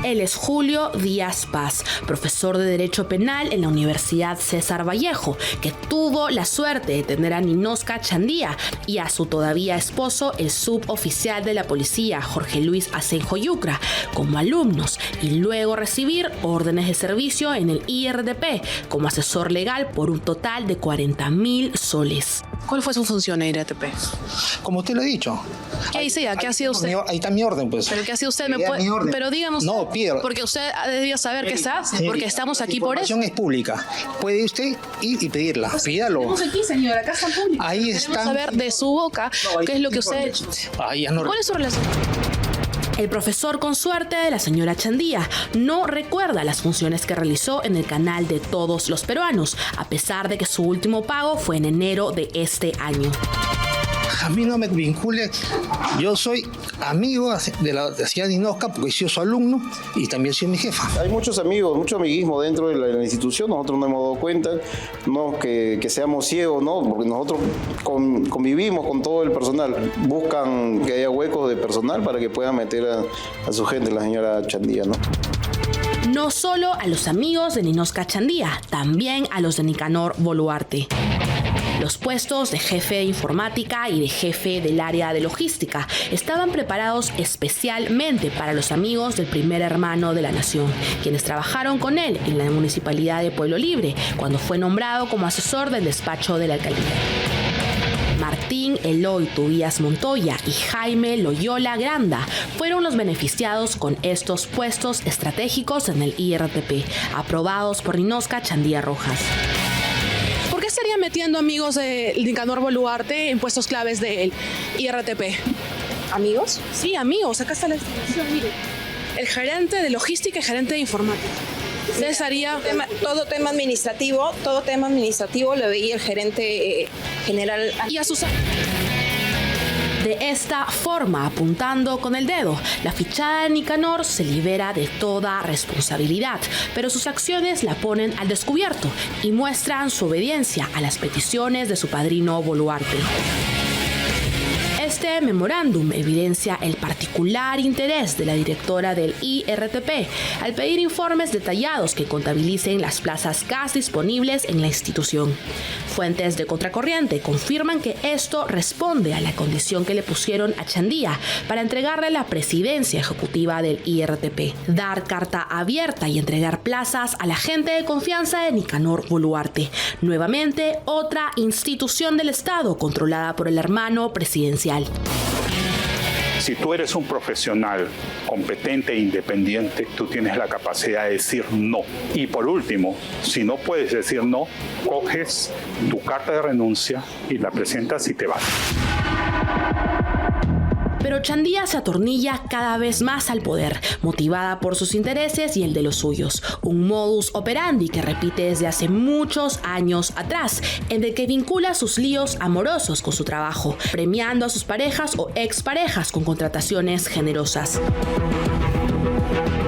Él es Julio Díaz Paz, profesor de Derecho Penal en la Universidad César Vallejo, que tuvo la suerte de tener a Ninosca Chandía y a su todavía esposo, el suboficial de la policía, Jorge Luis Asenjo Yucra, como alumnos y luego recibir órdenes de servicio en el IRTP como asesor legal por un total de 40.000 soles. ¿Cuál fue su función en IRTP? Como usted lo ha dicho. ¿Qué dice ya? ¿Qué ha sido usted? Ahí está mi orden, pues. ¿Pero qué ha sido usted? ¿Me puede? Pero díganos. No, pida. Porque usted debía saber qué se hace, porque estamos aquí por eso. La información es pública. Puede usted ir y pedirla. Pues pídalo. Estamos aquí, señora, acá están públicos. Ahí está. Queremos saber de su boca qué es lo que usted ha hecho. ¿Cuál es su relación? El profesor consuerte de la señora Chandía no recuerda las funciones que realizó en el canal de todos los peruanos, a pesar de que su último pago fue en enero de este año. A mí no me vincule. Yo soy amigo de la señora Ninosca porque soy su alumno y también soy mi jefa. Hay muchos amigos, mucho amiguismo dentro de la institución. Nosotros no hemos dado cuenta, no que seamos ciegos, ¿no? Porque nosotros convivimos con todo el personal. Buscan que haya huecos de personal para que puedan meter a su gente, la señora Chandía, ¿no? No solo a los amigos de Ninosca Chandía, también a los de Nicanor Boluarte. Los puestos de jefe de informática y de jefe del área de logística estaban preparados especialmente para los amigos del primer hermano de la nación, quienes trabajaron con él en la municipalidad de Pueblo Libre, cuando fue nombrado como asesor del despacho de la alcaldía. Martín Eloy Tubías Montoya y Jaime Loyola Granda fueron los beneficiados con estos puestos estratégicos en el IRTP, aprobados por Ninosca Chandía Rojas. ¿Por qué estaría metiendo amigos de Nicanor Boluarte en puestos claves del IRTP? ¿Amigos? Sí, amigos. Acá está la institución, mire. El gerente de logística y gerente de informática. Cesaría. Todo tema administrativo lo veía el gerente general y a sus... De esta forma, apuntando con el dedo, la fichada de Nicanor se libera de toda responsabilidad, pero sus acciones la ponen al descubierto y muestran su obediencia a las peticiones de su padrino Boluarte. Este memorándum evidencia el particular interés de la directora del IRTP al pedir informes detallados que contabilicen las plazas gas disponibles en la institución. Fuentes de Contracorriente confirman que esto responde a la condición que le pusieron a Chandía para entregarle la presidencia ejecutiva del IRTP, dar carta abierta y entregar plazas a la gente de confianza de Nicanor Boluarte, nuevamente otra institución del Estado controlada por el hermano presidencial. Si tú eres un profesional competente e independiente, tú tienes la capacidad de decir no. Y por último, si no puedes decir no, coges tu carta de renuncia y la presentas y te vas. Pero Chandía se atornilla cada vez más al poder, motivada por sus intereses y el de los suyos. Un modus operandi que repite desde hace muchos años atrás, en el que vincula sus líos amorosos con su trabajo, premiando a sus parejas o exparejas con contrataciones generosas.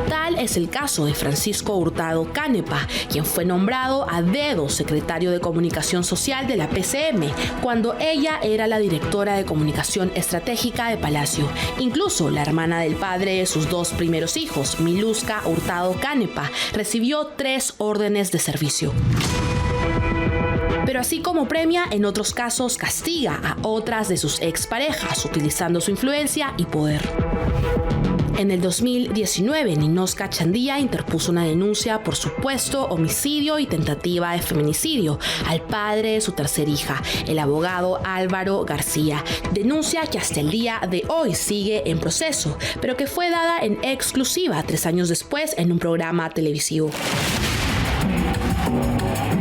Tal es el caso de Francisco Hurtado Canepa, quien fue nombrado a dedo secretario de Comunicación Social de la PCM, cuando ella era la directora de Comunicación Estratégica de Palacio. Incluso la hermana del padre de sus dos primeros hijos, Miluska Hurtado Canepa, recibió 3 órdenes de servicio. Pero así como premia, en otros casos castiga a otras de sus exparejas, utilizando su influencia y poder. En el 2019, Ninoska Chandía interpuso una denuncia por supuesto homicidio y tentativa de feminicidio al padre de su tercera hija, el abogado Álvaro García. Denuncia que hasta el día de hoy sigue en proceso, pero que fue dada en exclusiva 3 años después en un programa televisivo.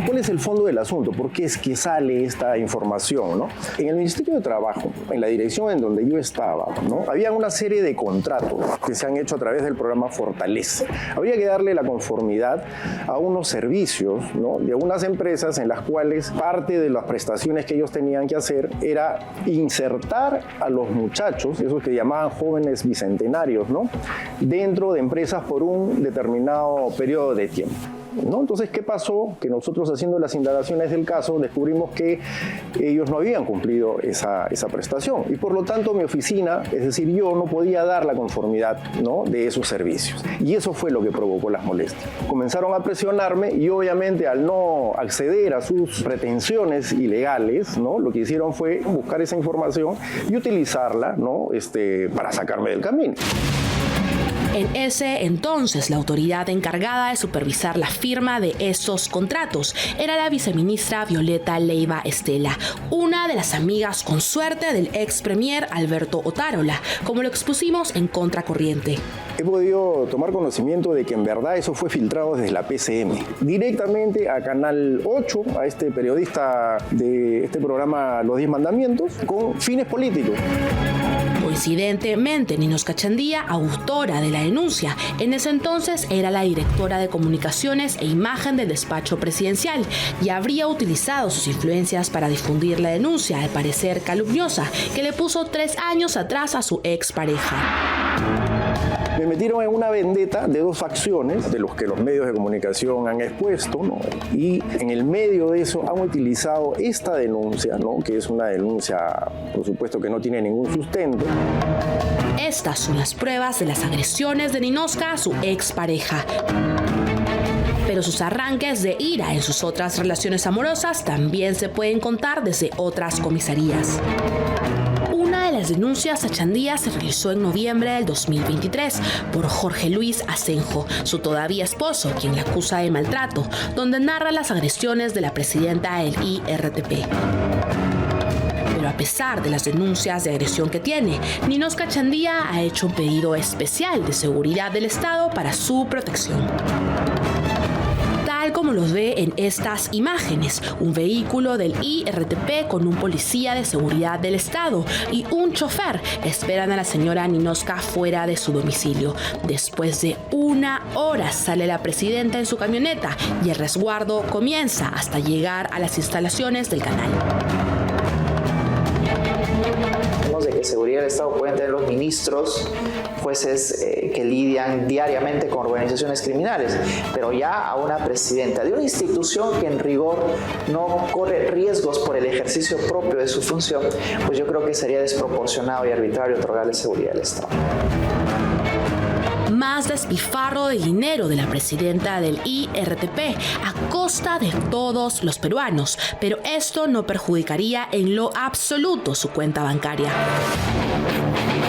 ¿Cuál es el fondo del asunto? ¿Por qué es que sale esta información, ¿no? En el Ministerio de Trabajo, en la dirección en donde yo estaba, ¿no?, había una serie de contratos que se han hecho a través del programa Fortalece. Habría que darle la conformidad a unos servicios, ¿no?, de unas empresas en las cuales parte de las prestaciones que ellos tenían que hacer era insertar a los muchachos, esos que llamaban jóvenes bicentenarios, ¿no?, dentro de empresas por un determinado periodo de tiempo, ¿no? Entonces, ¿qué pasó? Que nosotros, haciendo las indagaciones del caso, descubrimos que ellos no habían cumplido esa prestación y por lo tanto mi oficina, es decir, yo no podía dar la conformidad, ¿no?, de esos servicios, y eso fue lo que provocó las molestias. Comenzaron a presionarme y obviamente al no acceder a sus pretensiones ilegales, ¿no?, lo que hicieron fue buscar esa información y utilizarla, ¿no?, para sacarme del camino. En ese entonces, la autoridad encargada de supervisar la firma de estos contratos era la viceministra Violeta Leiva Estela, una de las amigas con suerte del ex premier Alberto Otárola, como lo expusimos en Contracorriente. He podido tomar conocimiento de que en verdad eso fue filtrado desde la PCM, directamente a Canal 8, a este periodista de este programa Los 10 Mandamientos, con fines políticos. Coincidentemente, Ninoska Chandía, autora de la denuncia, en ese entonces era la directora de Comunicaciones e Imagen del despacho presidencial y habría utilizado sus influencias para difundir la denuncia, al parecer calumniosa, que le puso 3 años atrás a su expareja. Me metieron en una vendetta de 2 facciones, de los que los medios de comunicación han expuesto, ¿no?, y en el medio de eso han utilizado esta denuncia, ¿no?, que es una denuncia, por supuesto, que no tiene ningún sustento. Estas son las pruebas de las agresiones de Ninoska a su expareja. Pero sus arranques de ira en sus otras relaciones amorosas también se pueden contar desde otras comisarías. Una de las denuncias a Chandía se realizó en noviembre del 2023 por Jorge Luis Asenjo, su todavía esposo, quien la acusa de maltrato, donde narra las agresiones de la presidenta del IRTP. Pero a pesar de las denuncias de agresión que tiene, Ninoska Chandía ha hecho un pedido especial de seguridad del Estado para su protección. Tal como los ve en estas imágenes, un vehículo del IRTP con un policía de seguridad del Estado y un chofer esperan a la señora Ninosca fuera de su domicilio. Después de 1 hora sale la presidenta en su camioneta y el resguardo comienza hasta llegar a las instalaciones del canal. De que seguridad del Estado pueden tener los ministros, jueces que lidian diariamente con organizaciones criminales, pero ya a una presidenta de una institución que en rigor no corre riesgos por el ejercicio propio de su función, pues yo creo que sería desproporcionado y arbitrario otorgarle seguridad del Estado. Más despilfarro de dinero de la presidenta del IRTP a costa de todos los peruanos, pero esto no perjudicaría en lo absoluto su cuenta bancaria.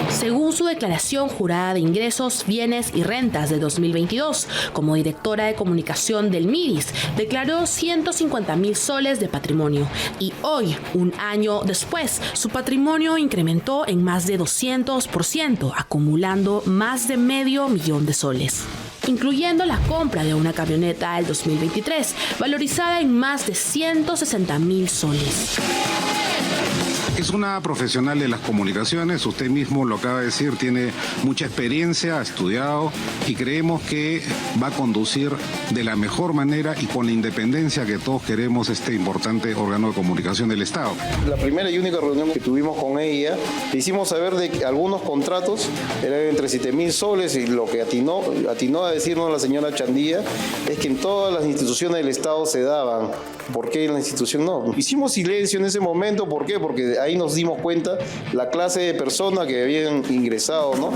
Según su declaración jurada de ingresos, bienes y rentas de 2022, como directora de comunicación del MIDIS, declaró 150.000 soles de patrimonio y hoy, 1 año después, su patrimonio incrementó en más de 200%, acumulando más de $500,000 de soles, incluyendo la compra de una camioneta del 2023, valorizada en más de 160.000 soles. Es una profesional de las comunicaciones, usted mismo lo acaba de decir, tiene mucha experiencia, ha estudiado y creemos que va a conducir de la mejor manera y con la independencia que todos queremos este importante órgano de comunicación del Estado. La primera y única reunión que tuvimos con ella, le hicimos saber de que algunos contratos eran entre 7.000 soles y lo que atinó a decirnos la señora Chandía es que en todas las instituciones del Estado se daban. ¿Por qué en la institución no? Hicimos silencio en ese momento, ¿por qué? Porque ahí nos dimos cuenta la clase de personas que habían ingresado, ¿no?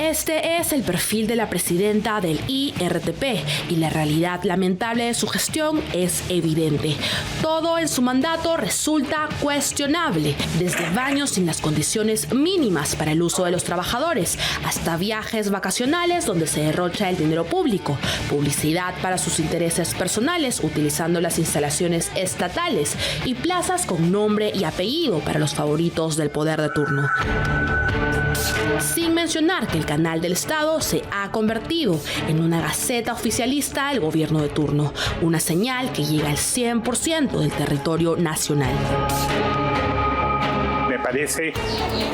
Este es el perfil de la presidenta del IRTP y la realidad lamentable de su gestión es evidente. Todo en su mandato resulta cuestionable, desde baños sin las condiciones mínimas para el uso de los trabajadores, hasta viajes vacacionales donde se derrocha el dinero público, publicidad para sus intereses personales utilizando las instalaciones estatales y plazas con nombre y apellido para los favoritos del poder de turno. Sin mencionar que el canal del Estado se ha convertido en una gaceta oficialista del gobierno de turno, una señal que llega al 100% del territorio nacional. Me parece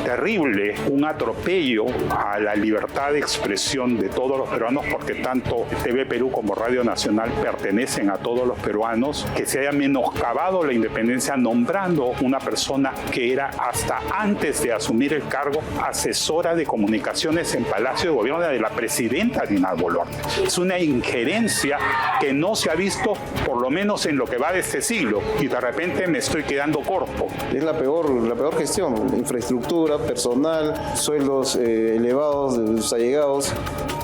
terrible, un atropello a la libertad de expresión de todos los peruanos, porque tanto TV Perú como Radio Nacional pertenecen a todos los peruanos, que se haya menoscabado la independencia nombrando una persona que era hasta antes de asumir el cargo asesora de comunicaciones en Palacio de Gobierno de la presidenta Dina Boluarte. Es una injerencia que no se ha visto por lo menos en lo que va de este siglo y de repente me estoy quedando corto. Es la peor gestión, infraestructura, personal, sueldos elevados de sus allegados.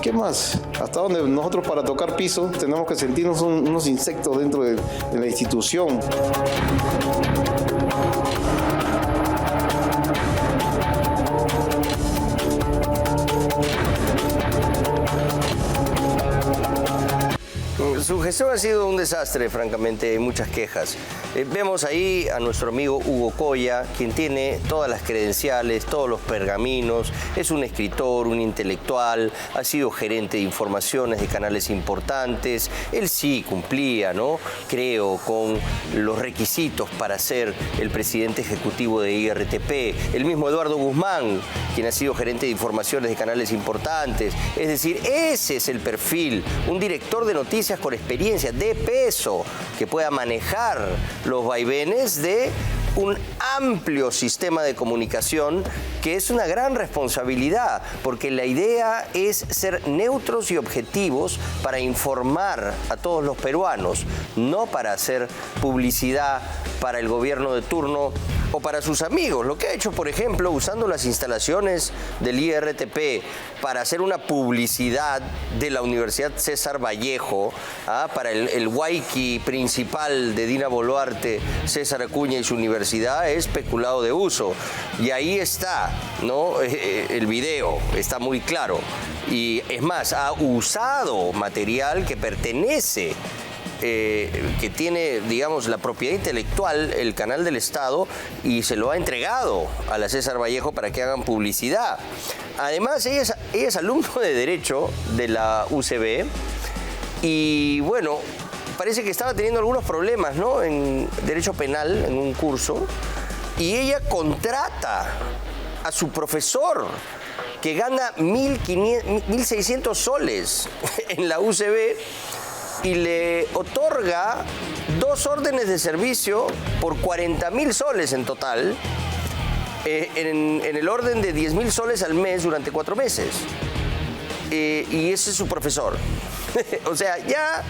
¿Qué más? ¿Hasta dónde nosotros para tocar piso tenemos que sentirnos unos insectos dentro de la institución? Su gestión ha sido un desastre, francamente, muchas quejas. Vemos ahí a nuestro amigo Hugo Coya, quien tiene todas las credenciales, todos los pergaminos, es un escritor, un intelectual, ha sido gerente de informaciones de canales importantes. Él sí cumplía, ¿no? Creo, con los requisitos para ser el presidente ejecutivo de IRTP. El mismo Eduardo Guzmán, quien ha sido gerente de informaciones de canales importantes. Es decir, ese es el perfil, un director de noticias con experiencia de peso que pueda manejar los vaivenes de un amplio sistema de comunicación, que es una gran responsabilidad, porque la idea es ser neutros y objetivos para informar a todos los peruanos, no para hacer publicidad para el gobierno de turno o para sus amigos. Lo que ha hecho, por ejemplo, usando las instalaciones del IRTP para hacer una publicidad de la Universidad César Vallejo, para el Waiki principal de Dina Boluarte, César Acuña y su universidad, es peculado de uso. Y ahí está, ¿no? El video, está muy claro. Y es más, ha usado material que pertenece, que tiene, digamos, la propiedad intelectual, el canal del Estado, y se lo ha entregado a la César Vallejo para que hagan publicidad. Además, ella es alumno de Derecho de la UCB Y bueno, parece que estaba teniendo algunos problemas, ¿no? En derecho penal, en un curso. Y ella contrata a su profesor, que gana 1.600 soles en la UCB, y le otorga 2 órdenes de servicio por 40.000 soles en total, en el orden de 10.000 soles al mes durante 4 meses. Y ese es su profesor. O sea, ya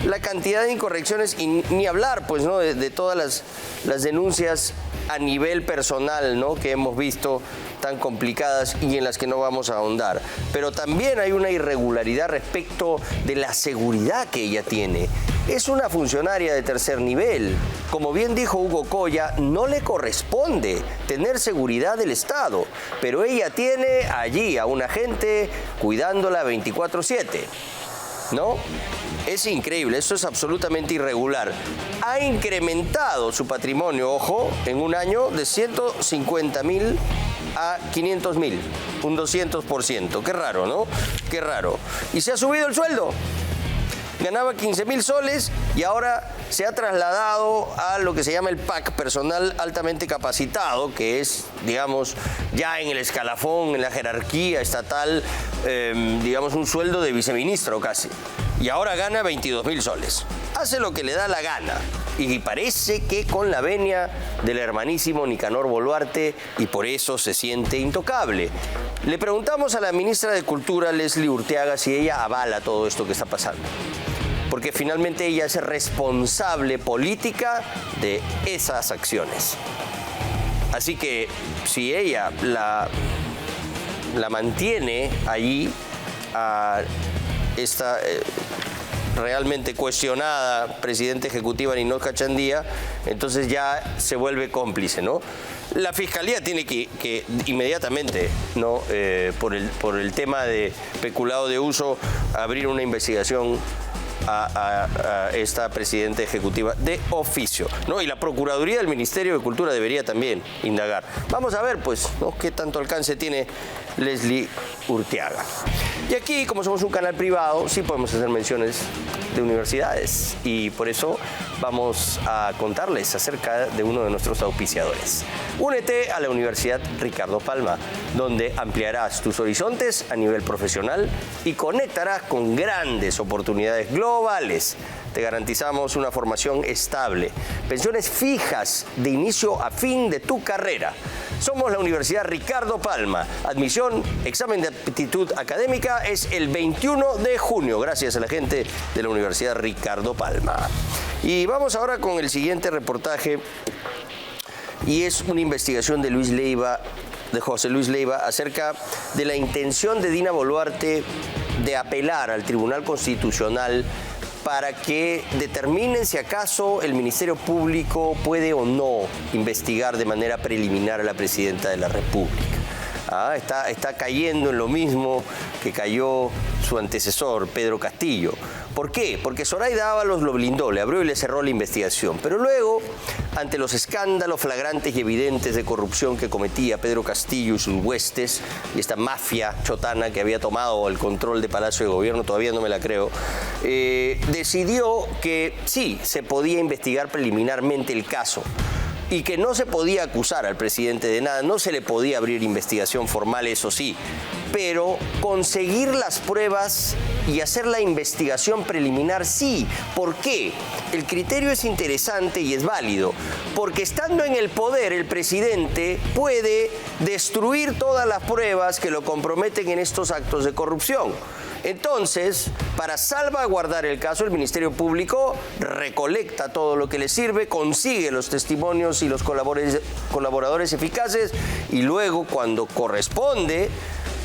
la cantidad de incorrecciones, y ni hablar, pues, ¿no? de todas las denuncias a nivel personal, ¿no? que hemos visto tan complicadas y en las que no vamos a ahondar. Pero también hay una irregularidad respecto de la seguridad que ella tiene. Es una funcionaria de tercer nivel. Como bien dijo Hugo Coya, no le corresponde tener seguridad del Estado, pero ella tiene allí a un agente cuidándola 24/7, ¿no? Es increíble, eso es absolutamente irregular. Ha incrementado su patrimonio, ojo, en un año de 150.000 a 500.000, un 200%. Qué raro, ¿no? Qué raro. Y se ha subido el sueldo. Ganaba 15.000 soles y ahora se ha trasladado a lo que se llama el PAC, personal altamente capacitado, que es, digamos, ya en el escalafón, en la jerarquía estatal, digamos, un sueldo de viceministro casi. Y ahora gana 22.000 soles. Hace lo que le da la gana. Y parece que con la venia del hermanísimo Nicanor Boluarte, y por eso se siente intocable. Le preguntamos a la ministra de Cultura, Leslie Urteaga, si ella avala todo esto que está pasando. Porque finalmente ella es responsable política de esas acciones. Así que si ella la mantiene allí a esta realmente cuestionada presidenta ejecutiva Ninós Cachandía, entonces ya se vuelve cómplice, ¿no? La Fiscalía tiene que inmediatamente, ¿no? por el tema de peculado de uso, abrir una investigación a esta presidenta ejecutiva de oficio, ¿no? Y la Procuraduría del Ministerio de Cultura debería también indagar. Vamos a ver, pues, ¿no? qué tanto alcance tiene Leslie Urteaga. Y aquí, como somos un canal privado, sí podemos hacer menciones de universidades, y por eso vamos a contarles acerca de uno de nuestros auspiciadores. Únete a la Universidad Ricardo Palma, donde ampliarás tus horizontes a nivel profesional y conectarás con grandes oportunidades globales. Te garantizamos una formación estable, pensiones fijas de inicio a fin de tu carrera. Somos la Universidad Ricardo Palma. Admisión, examen de aptitud académica es el 21 de junio, gracias a la gente de la Universidad Ricardo Palma. Y vamos ahora con el siguiente reportaje, y es una investigación de José Luis Leiva, acerca de la intención de Dina Boluarte de apelar al Tribunal Constitucional para que determinen si acaso el Ministerio Público puede o no investigar de manera preliminar a la Presidenta de la República. Está cayendo en lo mismo que cayó su antecesor, Pedro Castillo. ¿Por qué? Porque Zoraida Ábalos lo blindó, le abrió y le cerró la investigación. Pero luego, ante los escándalos flagrantes y evidentes de corrupción que cometía Pedro Castillo y sus huestes, y esta mafia chotana que había tomado el control de Palacio de Gobierno, todavía no me la creo, decidió que sí, se podía investigar preliminarmente el caso, y que no se podía acusar al presidente de nada, no se le podía abrir investigación formal, eso sí, pero conseguir las pruebas y hacer la investigación preliminar sí. ¿Por qué? El criterio es interesante y es válido, porque estando en el poder el presidente puede destruir todas las pruebas que lo comprometen en estos actos de corrupción. Entonces, para salvaguardar el caso, el Ministerio Público recolecta todo lo que le sirve, consigue los testimonios y los colaboradores eficaces, y luego, cuando corresponde,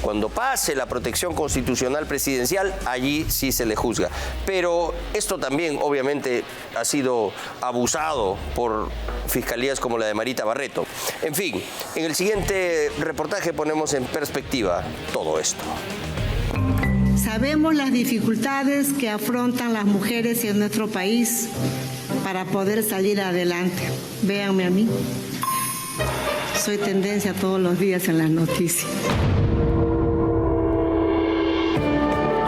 cuando pase la protección constitucional presidencial, allí sí se le juzga. Pero esto también, obviamente, ha sido abusado por fiscalías como la de Marita Barreto. En fin, en el siguiente reportaje ponemos en perspectiva todo esto. Sabemos las dificultades que afrontan las mujeres en nuestro país para poder salir adelante. Véanme a mí. Soy tendencia todos los días en las noticias.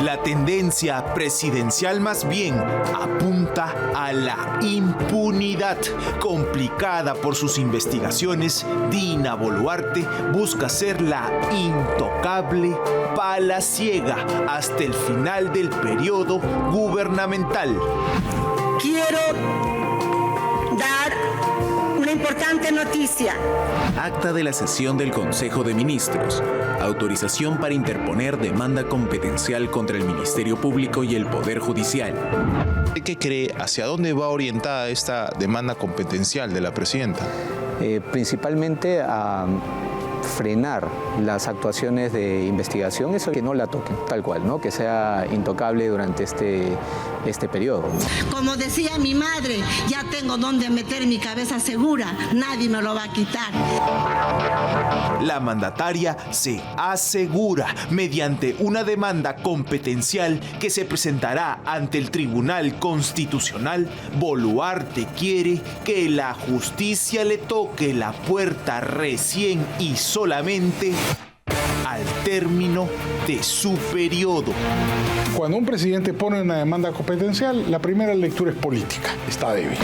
La tendencia presidencial más bien apunta a la impunidad. Complicada por sus investigaciones, Dina Boluarte busca ser la intocable palaciega hasta el final del periodo gubernamental. Quiero dar una importante noticia. Acta de la sesión del Consejo de Ministros. Autorización para interponer demanda competencial contra el Ministerio Público y el Poder Judicial. ¿Qué cree? ¿Hacia dónde va orientada esta demanda competencial de la presidenta? Principalmente a frenar las actuaciones de investigación, eso que no la toquen, tal cual, ¿no? Que sea intocable durante este periodo. Como decía mi madre, ya tengo donde meter mi cabeza segura, nadie me lo va a quitar. La mandataria se asegura mediante una demanda competencial que se presentará ante el Tribunal Constitucional. Boluarte quiere que la justicia le toque la puerta recién y solamente al término de su periodo. Cuando un presidente pone una demanda competencial, la primera lectura es política, está débil.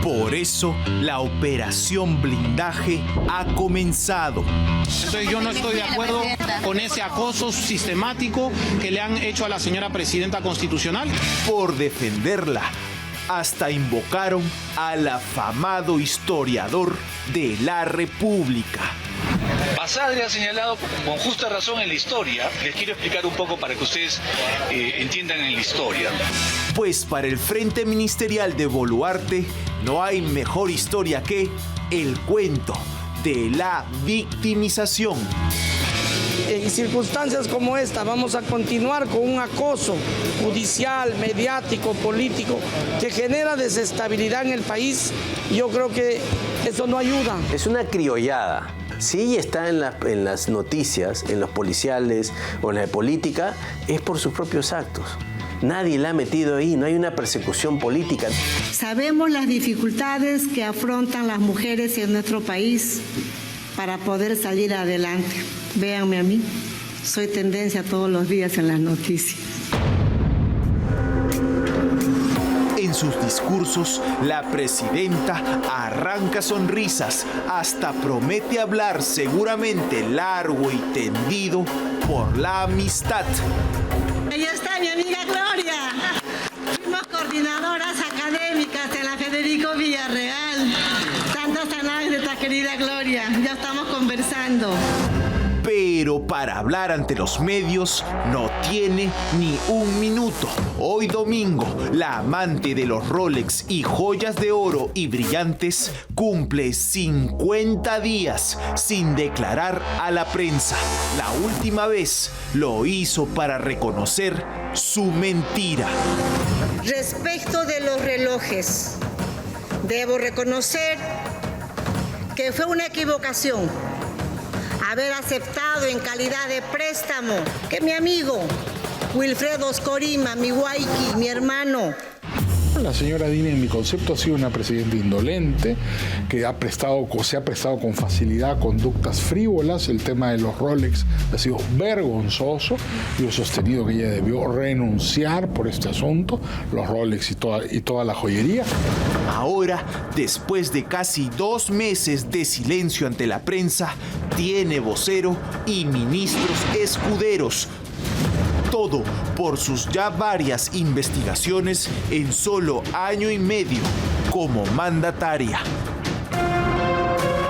Por eso, la operación blindaje ha comenzado. Entonces yo no estoy de acuerdo con ese acoso sistemático que le han hecho a la señora presidenta constitucional. Por defenderla, hasta invocaron al afamado historiador de la República. Basadre ha señalado con justa razón en la historia. Les quiero explicar un poco para que ustedes entiendan en la historia. Pues para el Frente Ministerial de Boluarte no hay mejor historia que el cuento de la victimización. En circunstancias como esta vamos a continuar con un acoso judicial, mediático, político, que genera desestabilidad en el país. Yo creo que eso no ayuda. Es una criollada. Si ella está en las noticias, en los policiales o en la política, es por sus propios actos. Nadie la ha metido ahí, no hay una persecución política. Sabemos las dificultades que afrontan las mujeres en nuestro país para poder salir adelante. Véanme a mí, soy tendencia todos los días en las noticias. En sus discursos, la presidenta arranca sonrisas, hasta promete hablar seguramente largo y tendido por la amistad. Ahí está mi amiga Gloria. Fuimos coordinadoras académicas en la Federico Villarreal. Tantas anécdotas, querida Gloria. Ya estamos conversando. Pero para hablar ante los medios no tiene ni un minuto. Hoy domingo, la amante de los Rolex y joyas de oro y brillantes cumple 50 días sin declarar a la prensa. La última vez lo hizo para reconocer su mentira. Respecto de los relojes, debo reconocer que fue una equivocación haber aceptado en calidad de préstamo que mi amigo Wilfredo Oscorima, mi Waiki, mi hermano. La señora Dina, en mi concepto, ha sido una presidenta indolente que se ha prestado con facilidad a conductas frívolas. El tema de los Rolex ha sido vergonzoso. Yo he sostenido que ella debió renunciar por este asunto, los Rolex y toda la joyería. Ahora, después de casi 2 meses de silencio ante la prensa, tiene vocero y ministros escuderos. Todo por sus ya varias investigaciones en solo año y medio como mandataria.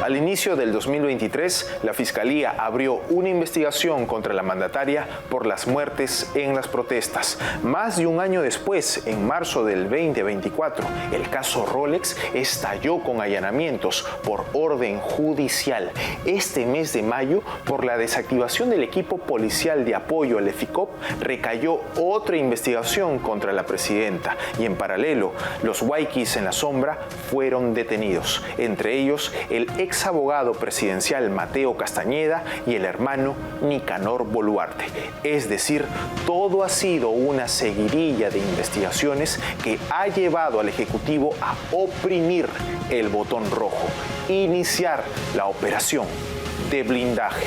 Al inicio del 2023, la Fiscalía abrió una investigación contra la mandataria por las muertes en las protestas. Más de un año después, en marzo del 2024, el caso Rolex estalló con allanamientos por orden judicial. Este mes de mayo, por la desactivación del equipo policial de apoyo al EFICOP, recayó otra investigación contra la presidenta. Y en paralelo, los Waikis en la sombra fueron detenidos. Entre ellos, el ex abogado presidencial Mateo Castañeda y el hermano Nicanor Boluarte. Es decir, todo ha sido una seguidilla de investigaciones que ha llevado al Ejecutivo a oprimir el botón rojo, iniciar la operación de blindaje.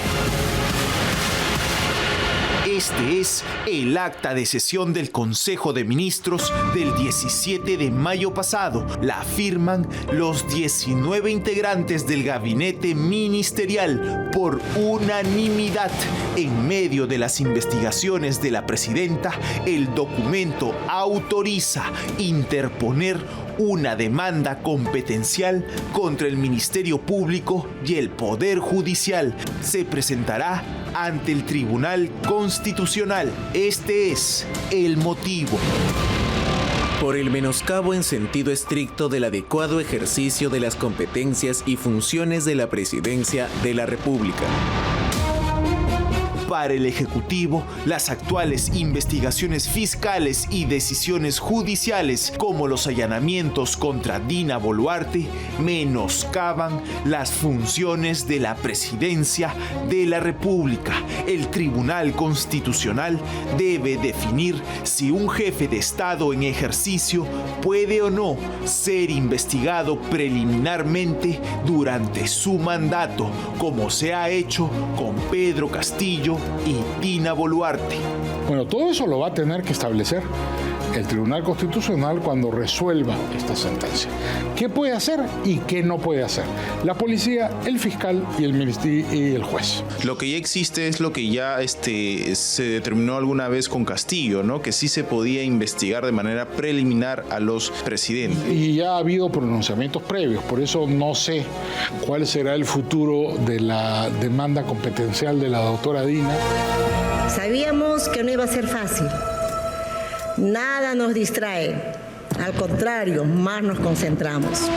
Este es el acta de sesión del Consejo de Ministros del 17 de mayo pasado. La firman los 19 integrantes del gabinete ministerial por unanimidad. En medio de las investigaciones de la presidenta, el documento autoriza interponer una demanda competencial contra el Ministerio Público y el Poder Judicial. Se presentará ante el Tribunal Constitucional. Este es el motivo. Por el menoscabo en sentido estricto del adecuado ejercicio de las competencias y funciones de la Presidencia de la República. Para el Ejecutivo, las actuales investigaciones fiscales y decisiones judiciales, como los allanamientos contra Dina Boluarte, menoscaban las funciones de la Presidencia de la República. El Tribunal Constitucional debe definir si un jefe de Estado en ejercicio puede o no ser investigado preliminarmente durante su mandato, como se ha hecho con Pedro Castillo y Dina Boluarte. Bueno, todo eso lo va a tener que establecer el Tribunal Constitucional cuando resuelva esta sentencia. ¿Qué puede hacer y qué no puede hacer? La policía, el fiscal y el juez. Lo que ya existe es lo que ya se determinó alguna vez con Castillo, ¿no? Que sí se podía investigar de manera preliminar a los presidentes. Y ya ha habido pronunciamientos previos, por eso no sé cuál será el futuro de la demanda competencial de la doctora Dina. Sabíamos que no iba a ser fácil. Nada nos distrae, al contrario, más nos concentramos.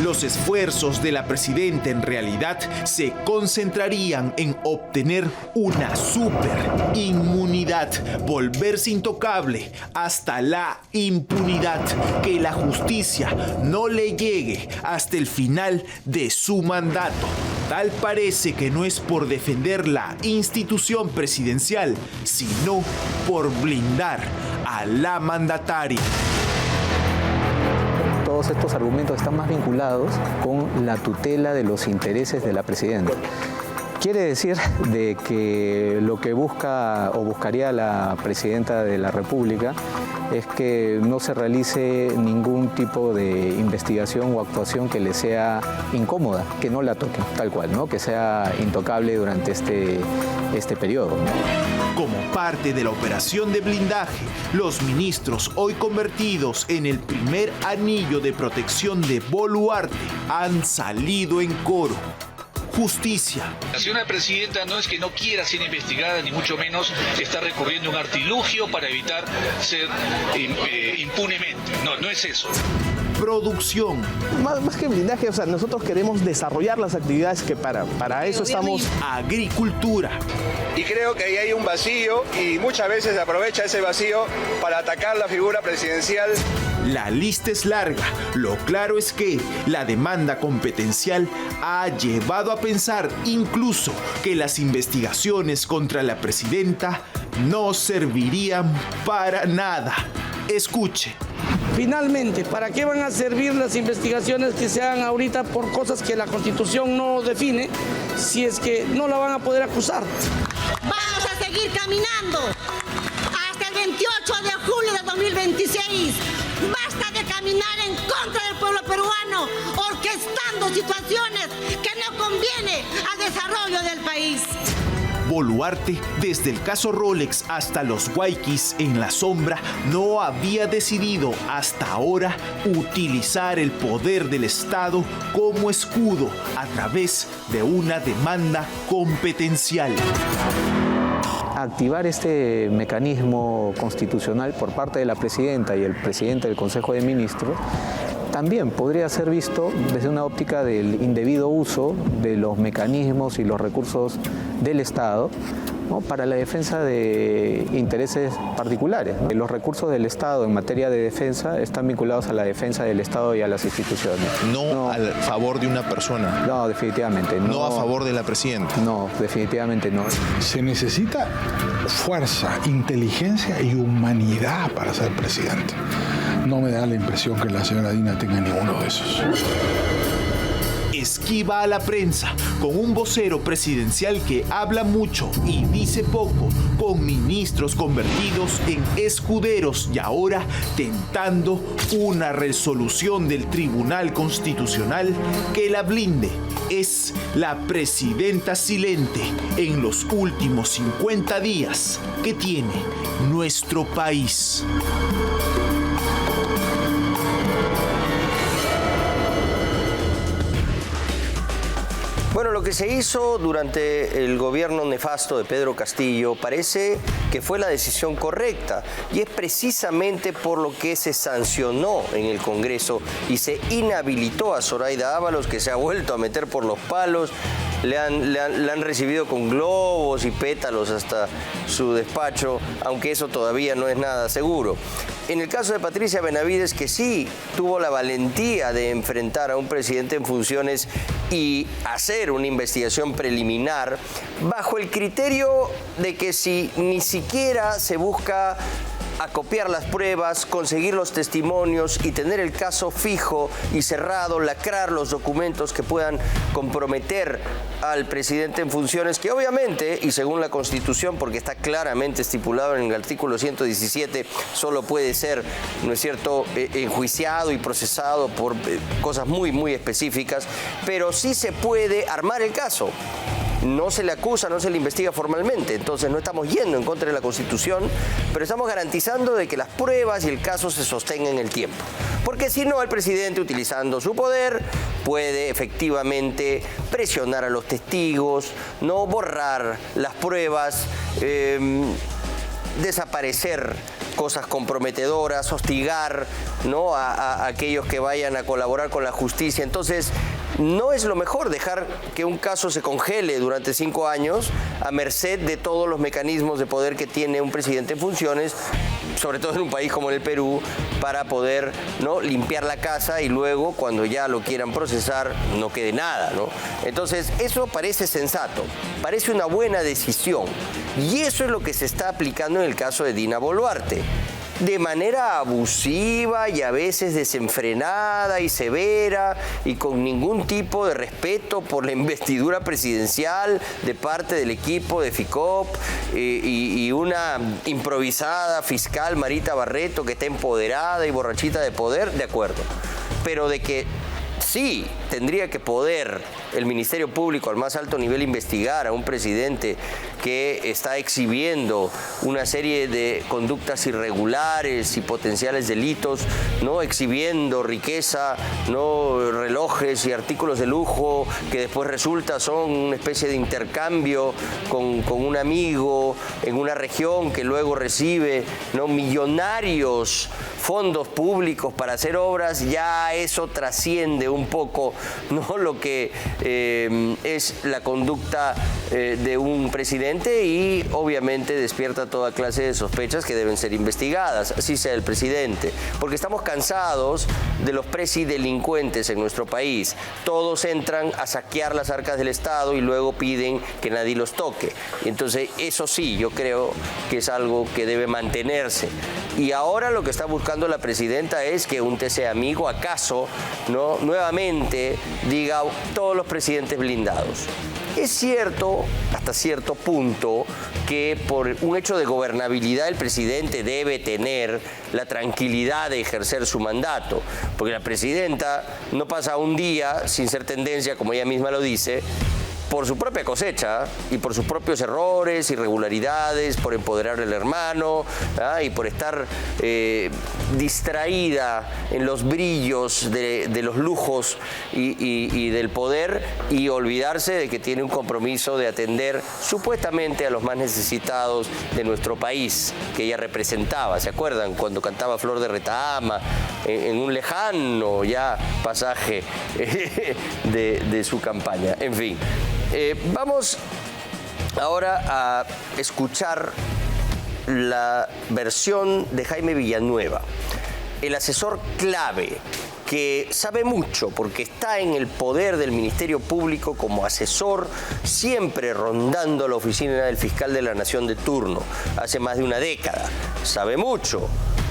Los esfuerzos de la presidenta en realidad se concentrarían en obtener una super inmunidad, volverse intocable hasta la impunidad, que la justicia no le llegue hasta el final de su mandato. Tal parece que no es por defender la institución presidencial, sino por blindar a la mandataria. Todos estos argumentos están más vinculados con la tutela de los intereses de la presidenta. Quiere decir de que lo que busca o buscaría la presidenta de la República es que no se realice ningún tipo de investigación o actuación que le sea incómoda, que no la toquen, tal cual, ¿no? Que sea intocable durante este periodo, ¿no? Como parte de la operación de blindaje, los ministros, hoy convertidos en el primer anillo de protección de Boluarte, han salido en coro. Justicia. La señora presidenta no es que no quiera ser investigada, ni mucho menos está recurriendo a un artilugio para evitar ser impunemente. No es eso. Producción. Más que blindaje, nosotros queremos desarrollar las actividades que para eso estamos. Agricultura. Y creo que ahí hay un vacío y muchas veces se aprovecha ese vacío para atacar la figura presidencial. La lista es larga. Lo claro es que la demanda competencial ha llevado a pensar incluso que las investigaciones contra la presidenta no servirían para nada. Escuche. Finalmente, ¿para qué van a servir las investigaciones que se hagan ahorita por cosas que la Constitución no define si es que no la van a poder acusar? Vamos a seguir caminando hasta el 28 de julio de 2026. Basta de caminar en contra del pueblo peruano, orquestando situaciones que no conviene al desarrollo del país. Boluarte, desde el caso Rolex hasta los Guayquis en la sombra, no había decidido hasta ahora utilizar el poder del Estado como escudo a través de una demanda competencial. Activar este mecanismo constitucional por parte de la presidenta y el presidente del Consejo de Ministros también podría ser visto desde una óptica del indebido uso de los mecanismos y los recursos del Estado, ¿no? Para la defensa de intereses particulares, ¿no? Los recursos del Estado en materia de defensa están vinculados a la defensa del Estado y a las instituciones. No a favor de una persona. No, definitivamente. No a favor de la presidenta. No, definitivamente no. Se necesita fuerza, inteligencia y humanidad para ser presidente. No me da la impresión que la señora Dina tenga ninguno de esos. esquiva a la prensa, con un vocero presidencial que habla mucho y dice poco, con ministros convertidos en escuderos y ahora tentando una resolución del Tribunal Constitucional que la blinde, es la presidenta silente en los últimos 50 días que tiene nuestro país. Bueno, lo que se hizo durante el gobierno nefasto de Pedro Castillo parece que fue la decisión correcta y es precisamente por lo que se sancionó en el Congreso y se inhabilitó a Zoraida Ábalos, que se ha vuelto a meter por los palos. La han recibido con globos y pétalos hasta su despacho, aunque eso todavía no es nada seguro. En el caso de Patricia Benavides, que sí tuvo la valentía de enfrentar a un presidente en funciones y hacer una investigación preliminar, bajo el criterio de que si ni siquiera se busca acopiar las pruebas, conseguir los testimonios y tener el caso fijo y cerrado, lacrar los documentos que puedan comprometer al presidente en funciones, que obviamente, y según la Constitución, porque está claramente estipulado en el artículo 117, solo puede ser, ¿no es cierto?, enjuiciado y procesado por cosas muy, muy específicas, pero sí se puede armar el caso. No se le acusa, no se le investiga formalmente, entonces no estamos yendo en contra de la Constitución, pero estamos garantizando de que las pruebas y el caso se sostengan en el tiempo. Porque si no, el presidente, utilizando su poder, puede efectivamente presionar a los testigos, no borrar las pruebas, desaparecer cosas comprometedoras, hostigar, ¿no?, a aquellos que vayan a colaborar con la justicia. Entonces, no es lo mejor dejar que un caso se congele durante 5 años a merced de todos los mecanismos de poder que tiene un presidente en funciones, sobre todo en un país como el Perú, para poder, ¿no?, limpiar la casa y luego, cuando ya lo quieran procesar, no quede nada, ¿no? Entonces, eso parece sensato, parece una buena decisión. Y eso es lo que se está aplicando en el caso de Dina Boluarte. De manera abusiva y a veces desenfrenada y severa y con ningún tipo de respeto por la investidura presidencial de parte del equipo de FICOP y una improvisada fiscal, Marita Barreto, que está empoderada y borrachita de poder, de acuerdo. Pero de que sí tendría que poder el Ministerio Público al más alto nivel investigar a un presidente que está exhibiendo una serie de conductas irregulares y potenciales delitos, no exhibiendo riqueza, no relojes y artículos de lujo que después resulta son una especie de intercambio con un amigo en una región que luego recibe, ¿no?, millonarios fondos públicos para hacer obras. Ya eso trasciende un poco, ¿no?, lo que es la conducta de un presidente y obviamente despierta toda clase de sospechas que deben ser investigadas, así sea el presidente, porque estamos cansados de los presidelincuentes en nuestro país. Todos entran a saquear las arcas del Estado y luego piden que nadie los toque. Entonces, eso sí, yo creo que es algo que debe mantenerse. Y ahora lo que está buscando la presidenta es que un TC amigo, acaso, ¿no?, nuevamente diga todos los presidentes blindados. Es cierto, hasta cierto punto, que por un hecho de gobernabilidad el presidente debe tener la tranquilidad de ejercer su mandato, porque la presidenta no pasa un día sin ser tendencia, como ella misma lo dice, por su propia cosecha y por sus propios errores, irregularidades, por empoderar al hermano, y por estar distraída en los brillos de los lujos y del poder y olvidarse de que tiene un compromiso de atender supuestamente a los más necesitados de nuestro país, que ella representaba. ¿Se acuerdan cuando cantaba Flor de Retama en un lejano ya pasaje de su campaña? En fin. Vamos ahora a escuchar la versión de Jaime Villanueva, el asesor clave que sabe mucho porque está en el poder del Ministerio Público como asesor, siempre rondando la oficina del fiscal de la Nación de turno, hace más de una década. Sabe mucho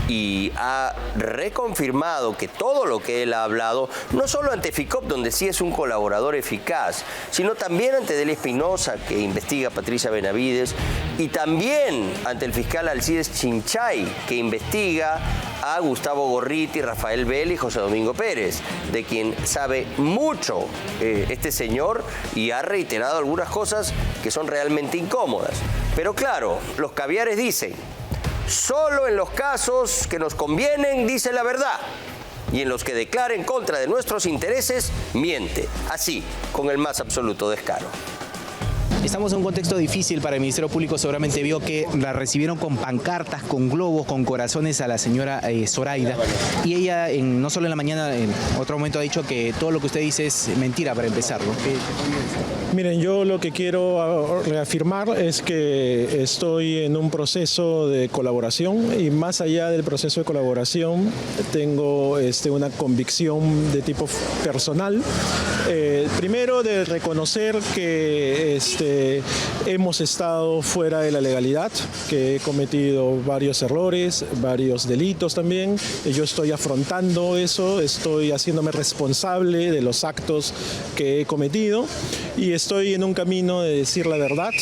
y ha reconfirmado que todo lo que él ha hablado, no solo ante FICOP, donde sí es un colaborador eficaz, sino también ante Delia Espinosa, que investiga a Patricia Benavides, y también ante el fiscal Alcides Chinchay, que investiga a Gustavo Gorriti, Rafael Vela y José Domingo Pérez, de quien sabe mucho este señor y ha reiterado algunas cosas que son realmente incómodas. Pero claro, los caviares dicen: solo en los casos que nos convienen dice la verdad, y en los que declara en contra de nuestros intereses miente, así, con el más absoluto descaro. Estamos en un contexto difícil para el Ministerio Público. Seguramente vio que la recibieron con pancartas, con globos, con corazones a la señora Zoraida. Y ella, no solo en la mañana, en otro momento ha dicho que todo lo que usted dice es mentira, para empezar, ¿no? Miren, yo lo que quiero reafirmar es que estoy en un proceso de colaboración, y más allá del proceso de colaboración tengo una convicción de tipo personal. Primero, de reconocer que hemos estado fuera de la legalidad, que he cometido varios errores, varios delitos también. Yo estoy afrontando eso, estoy haciéndome responsable de los actos que he cometido, y estoy en un camino de decir la verdad,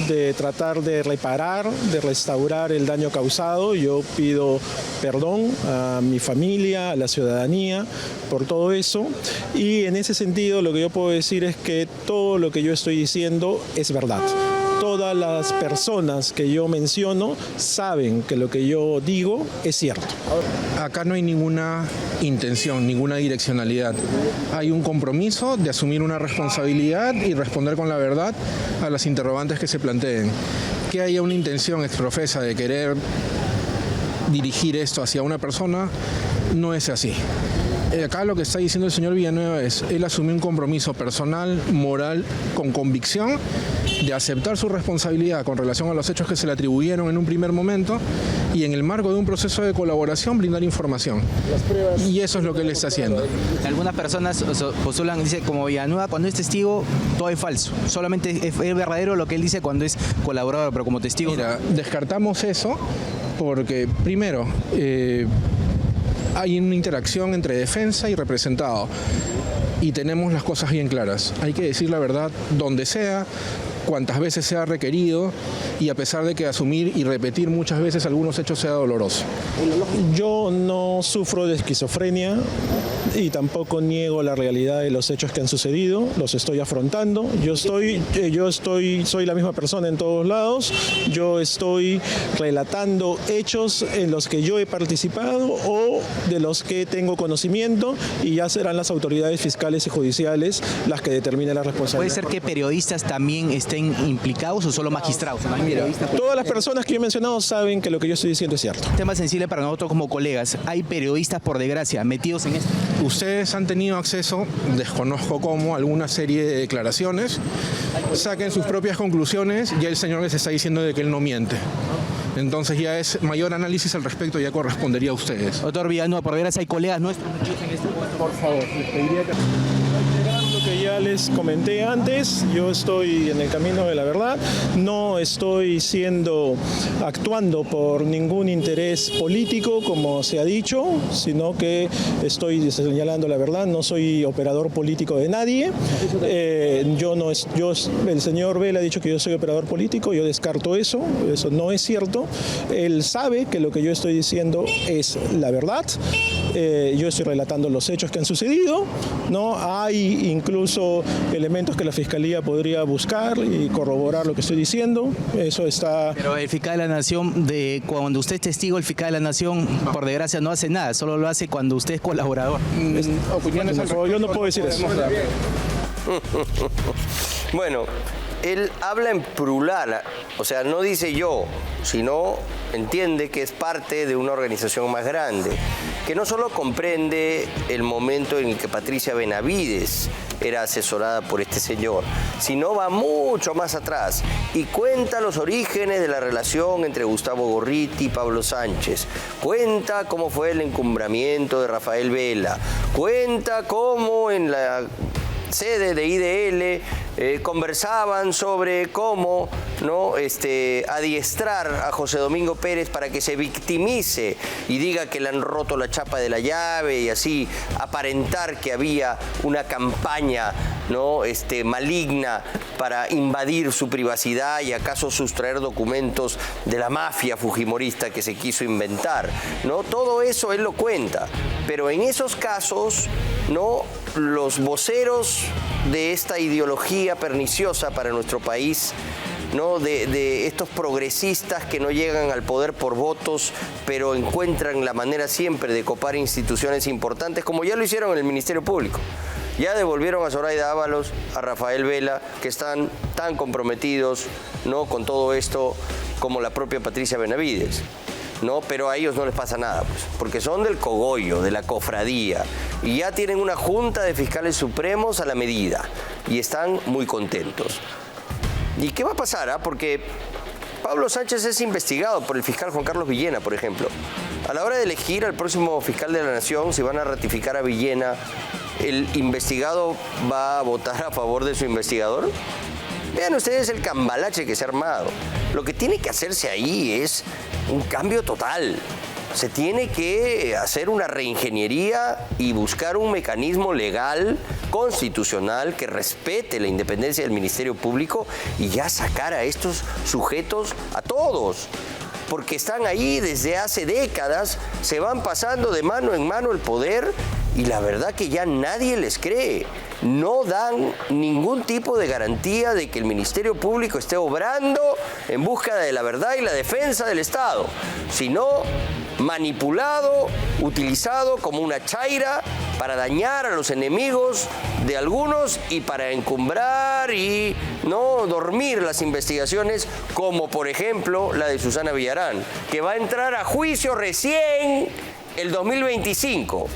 de tratar de reparar, de restaurar el daño causado. Yo pido perdón a mi familia, a la ciudadanía, por todo eso, y en ese sentido lo que yo puedo decir es que todo lo que yo estoy diciendo es verdad. Todas las personas que yo menciono saben que lo que yo digo es cierto. Acá no hay ninguna intención, ninguna direccionalidad. Hay un compromiso de asumir una responsabilidad y responder con la verdad a las interrogantes que se planteen. Que haya una intención exprofesa de querer dirigir esto hacia una persona, no es así. Acá lo que está diciendo el señor Villanueva es: él asumió un compromiso personal, moral, con convicción, de aceptar su responsabilidad con relación a los hechos que se le atribuyeron en un primer momento, y en el marco de un proceso de colaboración brindar información. Y eso es lo que él está haciendo. Algunas personas postulan, dice, como Villanueva, cuando es testigo todo es falso, solamente es verdadero lo que él dice cuando es colaborador, pero como testigo... Mira, descartamos eso porque, primero, hay una interacción entre defensa y representado, y tenemos las cosas bien claras. Hay que decir la verdad donde sea, cuantas veces sea requerido, y a pesar de que asumir y repetir muchas veces algunos hechos sea doloroso. Yo no sufro de esquizofrenia y tampoco niego la realidad de los hechos que han sucedido, los estoy afrontando. Soy la misma persona en todos lados. Yo estoy relatando hechos en los que yo he participado o de los que tengo conocimiento, y ya serán las autoridades fiscales y judiciales las que determinen la responsabilidad. ¿Puede ser que periodistas también estén implicados o solo magistrados? Mira, todas las personas que yo he mencionado saben que lo que yo estoy diciendo es cierto. Tema sensible para nosotros como colegas. Hay periodistas, por desgracia, metidos en esto. Ustedes han tenido acceso, desconozco cómo, a alguna serie de declaraciones. Saquen sus propias conclusiones. Ya el señor les está diciendo de que él no miente. Entonces ya es mayor análisis al respecto, ya correspondería a ustedes. Doctor Villanueva, por desgracia hay colegas nuestros metidos en este puesto. Por favor, les pediría que... Lo que ya les comenté antes, yo estoy en el camino de la verdad, no estoy actuando por ningún interés político, como se ha dicho, sino que estoy señalando la verdad, no soy operador político de nadie. El señor Vela ha dicho que yo soy operador político, yo descarto eso no es cierto. Él sabe que lo que yo estoy diciendo es la verdad. Yo estoy relatando los hechos que han sucedido, ¿no? Hay incluso elementos que la Fiscalía podría buscar y corroborar lo que estoy diciendo. Eso está... Pero el fiscal de la Nación, cuando usted es testigo, el fiscal de la Nación, por desgracia, no hace nada, solo lo hace cuando usted es colaborador. Opiniones, yo no puedo decir eso. Bueno, él habla en plural, o sea, no dice yo, sino entiende que es parte de una organización más grande, que no solo comprende el momento en el que Patricia Benavides era asesorada por este señor, sino va mucho más atrás y cuenta los orígenes de la relación entre Gustavo Gorriti y Pablo Sánchez, cuenta cómo fue el encumbramiento de Rafael Vela, cuenta cómo en la sede de IDL conversaban sobre cómo ¿no? Adiestrar a José Domingo Pérez para que se victimice y diga que le han roto la chapa de la llave y así aparentar que había una campaña, ¿no? Maligna para invadir su privacidad y acaso sustraer documentos de la mafia fujimorista que se quiso inventar, ¿no? Todo eso él lo cuenta, pero en esos casos, ¿no? Los voceros de esta ideología perniciosa para nuestro país, ¿no? De estos progresistas que no llegan al poder por votos, pero encuentran la manera siempre de copar instituciones importantes, como ya lo hicieron en el Ministerio Público. Ya devolvieron a Zoraida Ábalos, a Rafael Vela, que están tan comprometidos, ¿no? Con todo esto como la propia Patricia Benavides, ¿no? Pero a ellos no les pasa nada, pues, porque son del cogollo, de la cofradía, y ya tienen una junta de fiscales supremos a la medida, y están muy contentos. ¿Y qué va a pasar? Porque Pablo Sánchez es investigado por el fiscal Juan Carlos Villena, por ejemplo. A la hora de elegir al próximo fiscal de la Nación, si van a ratificar a Villena, ¿el investigado va a votar a favor de su investigador? Vean ustedes el cambalache que se ha armado. Lo que tiene que hacerse ahí es un cambio total. Se tiene que hacer una reingeniería y buscar un mecanismo legal, constitucional, que respete la independencia del Ministerio Público y ya sacar a estos sujetos, a todos, porque están ahí desde hace décadas, se van pasando de mano en mano el poder y la verdad que ya nadie les cree. No dan ningún tipo de garantía de que el Ministerio Público esté obrando en búsqueda de la verdad y la defensa del Estado, sino manipulado, utilizado como una chaira para dañar a los enemigos de algunos y para encumbrar y no dormir las investigaciones, como por ejemplo la de Susana Villarán, que va a entrar a juicio recién el 2025.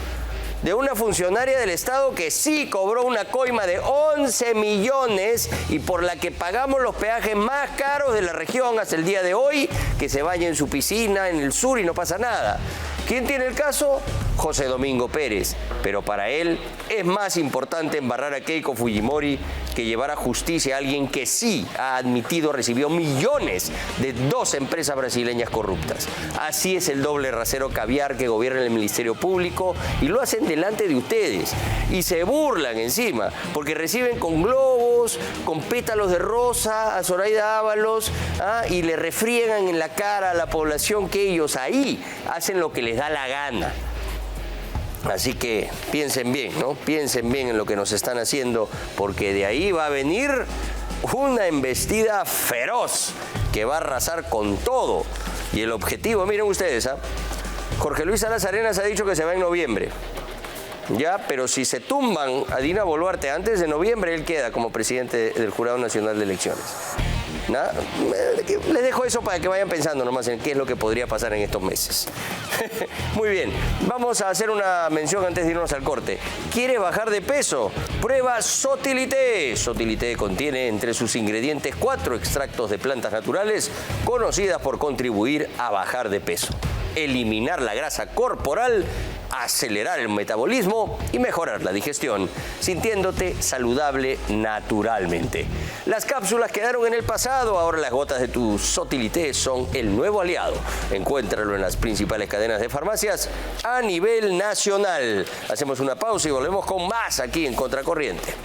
De una funcionaria del Estado que sí cobró una coima de 11 millones y por la que pagamos los peajes más caros de la región hasta el día de hoy, que se vaya en su piscina en el sur y no pasa nada. ¿Quién tiene el caso? José Domingo Pérez. Pero para él es más importante embarrar a Keiko Fujimori que llevar a justicia a alguien que sí ha admitido recibió millones de 2 empresas brasileñas corruptas. Así es el doble rasero caviar que gobierna el Ministerio Público y lo hacen delante de ustedes. Y se burlan encima porque reciben con globos, con pétalos de rosa a Zoraida Ábalos y le refriegan en la cara a la población que ellos ahí hacen lo que les da la gana. Así que piensen bien, ¿no? Piensen bien en lo que nos están haciendo, porque de ahí va a venir una embestida feroz que va a arrasar con todo. Y el objetivo, miren ustedes, Jorge Luis Salas Arenas ha dicho que se va en noviembre. Ya, pero si se tumban a Dina Boluarte antes de noviembre, él queda como presidente del Jurado Nacional de Elecciones. ¿Nada? Les dejo eso para que vayan pensando nomás en qué es lo que podría pasar en estos meses. Muy bien, vamos a hacer una mención antes de irnos al corte. ¿Quiere bajar de peso? Prueba Sotilité. Sotilité contiene entre sus ingredientes 4 extractos de plantas naturales conocidas por contribuir a bajar de peso, eliminar la grasa corporal, acelerar el metabolismo y mejorar la digestión, sintiéndote saludable naturalmente. Las cápsulas quedaron en el pasado, ahora las gotas de tu Sotilité son el nuevo aliado. Encuéntralo en las principales cadenas de farmacias a nivel nacional. Hacemos una pausa y volvemos con más aquí en Contracorriente.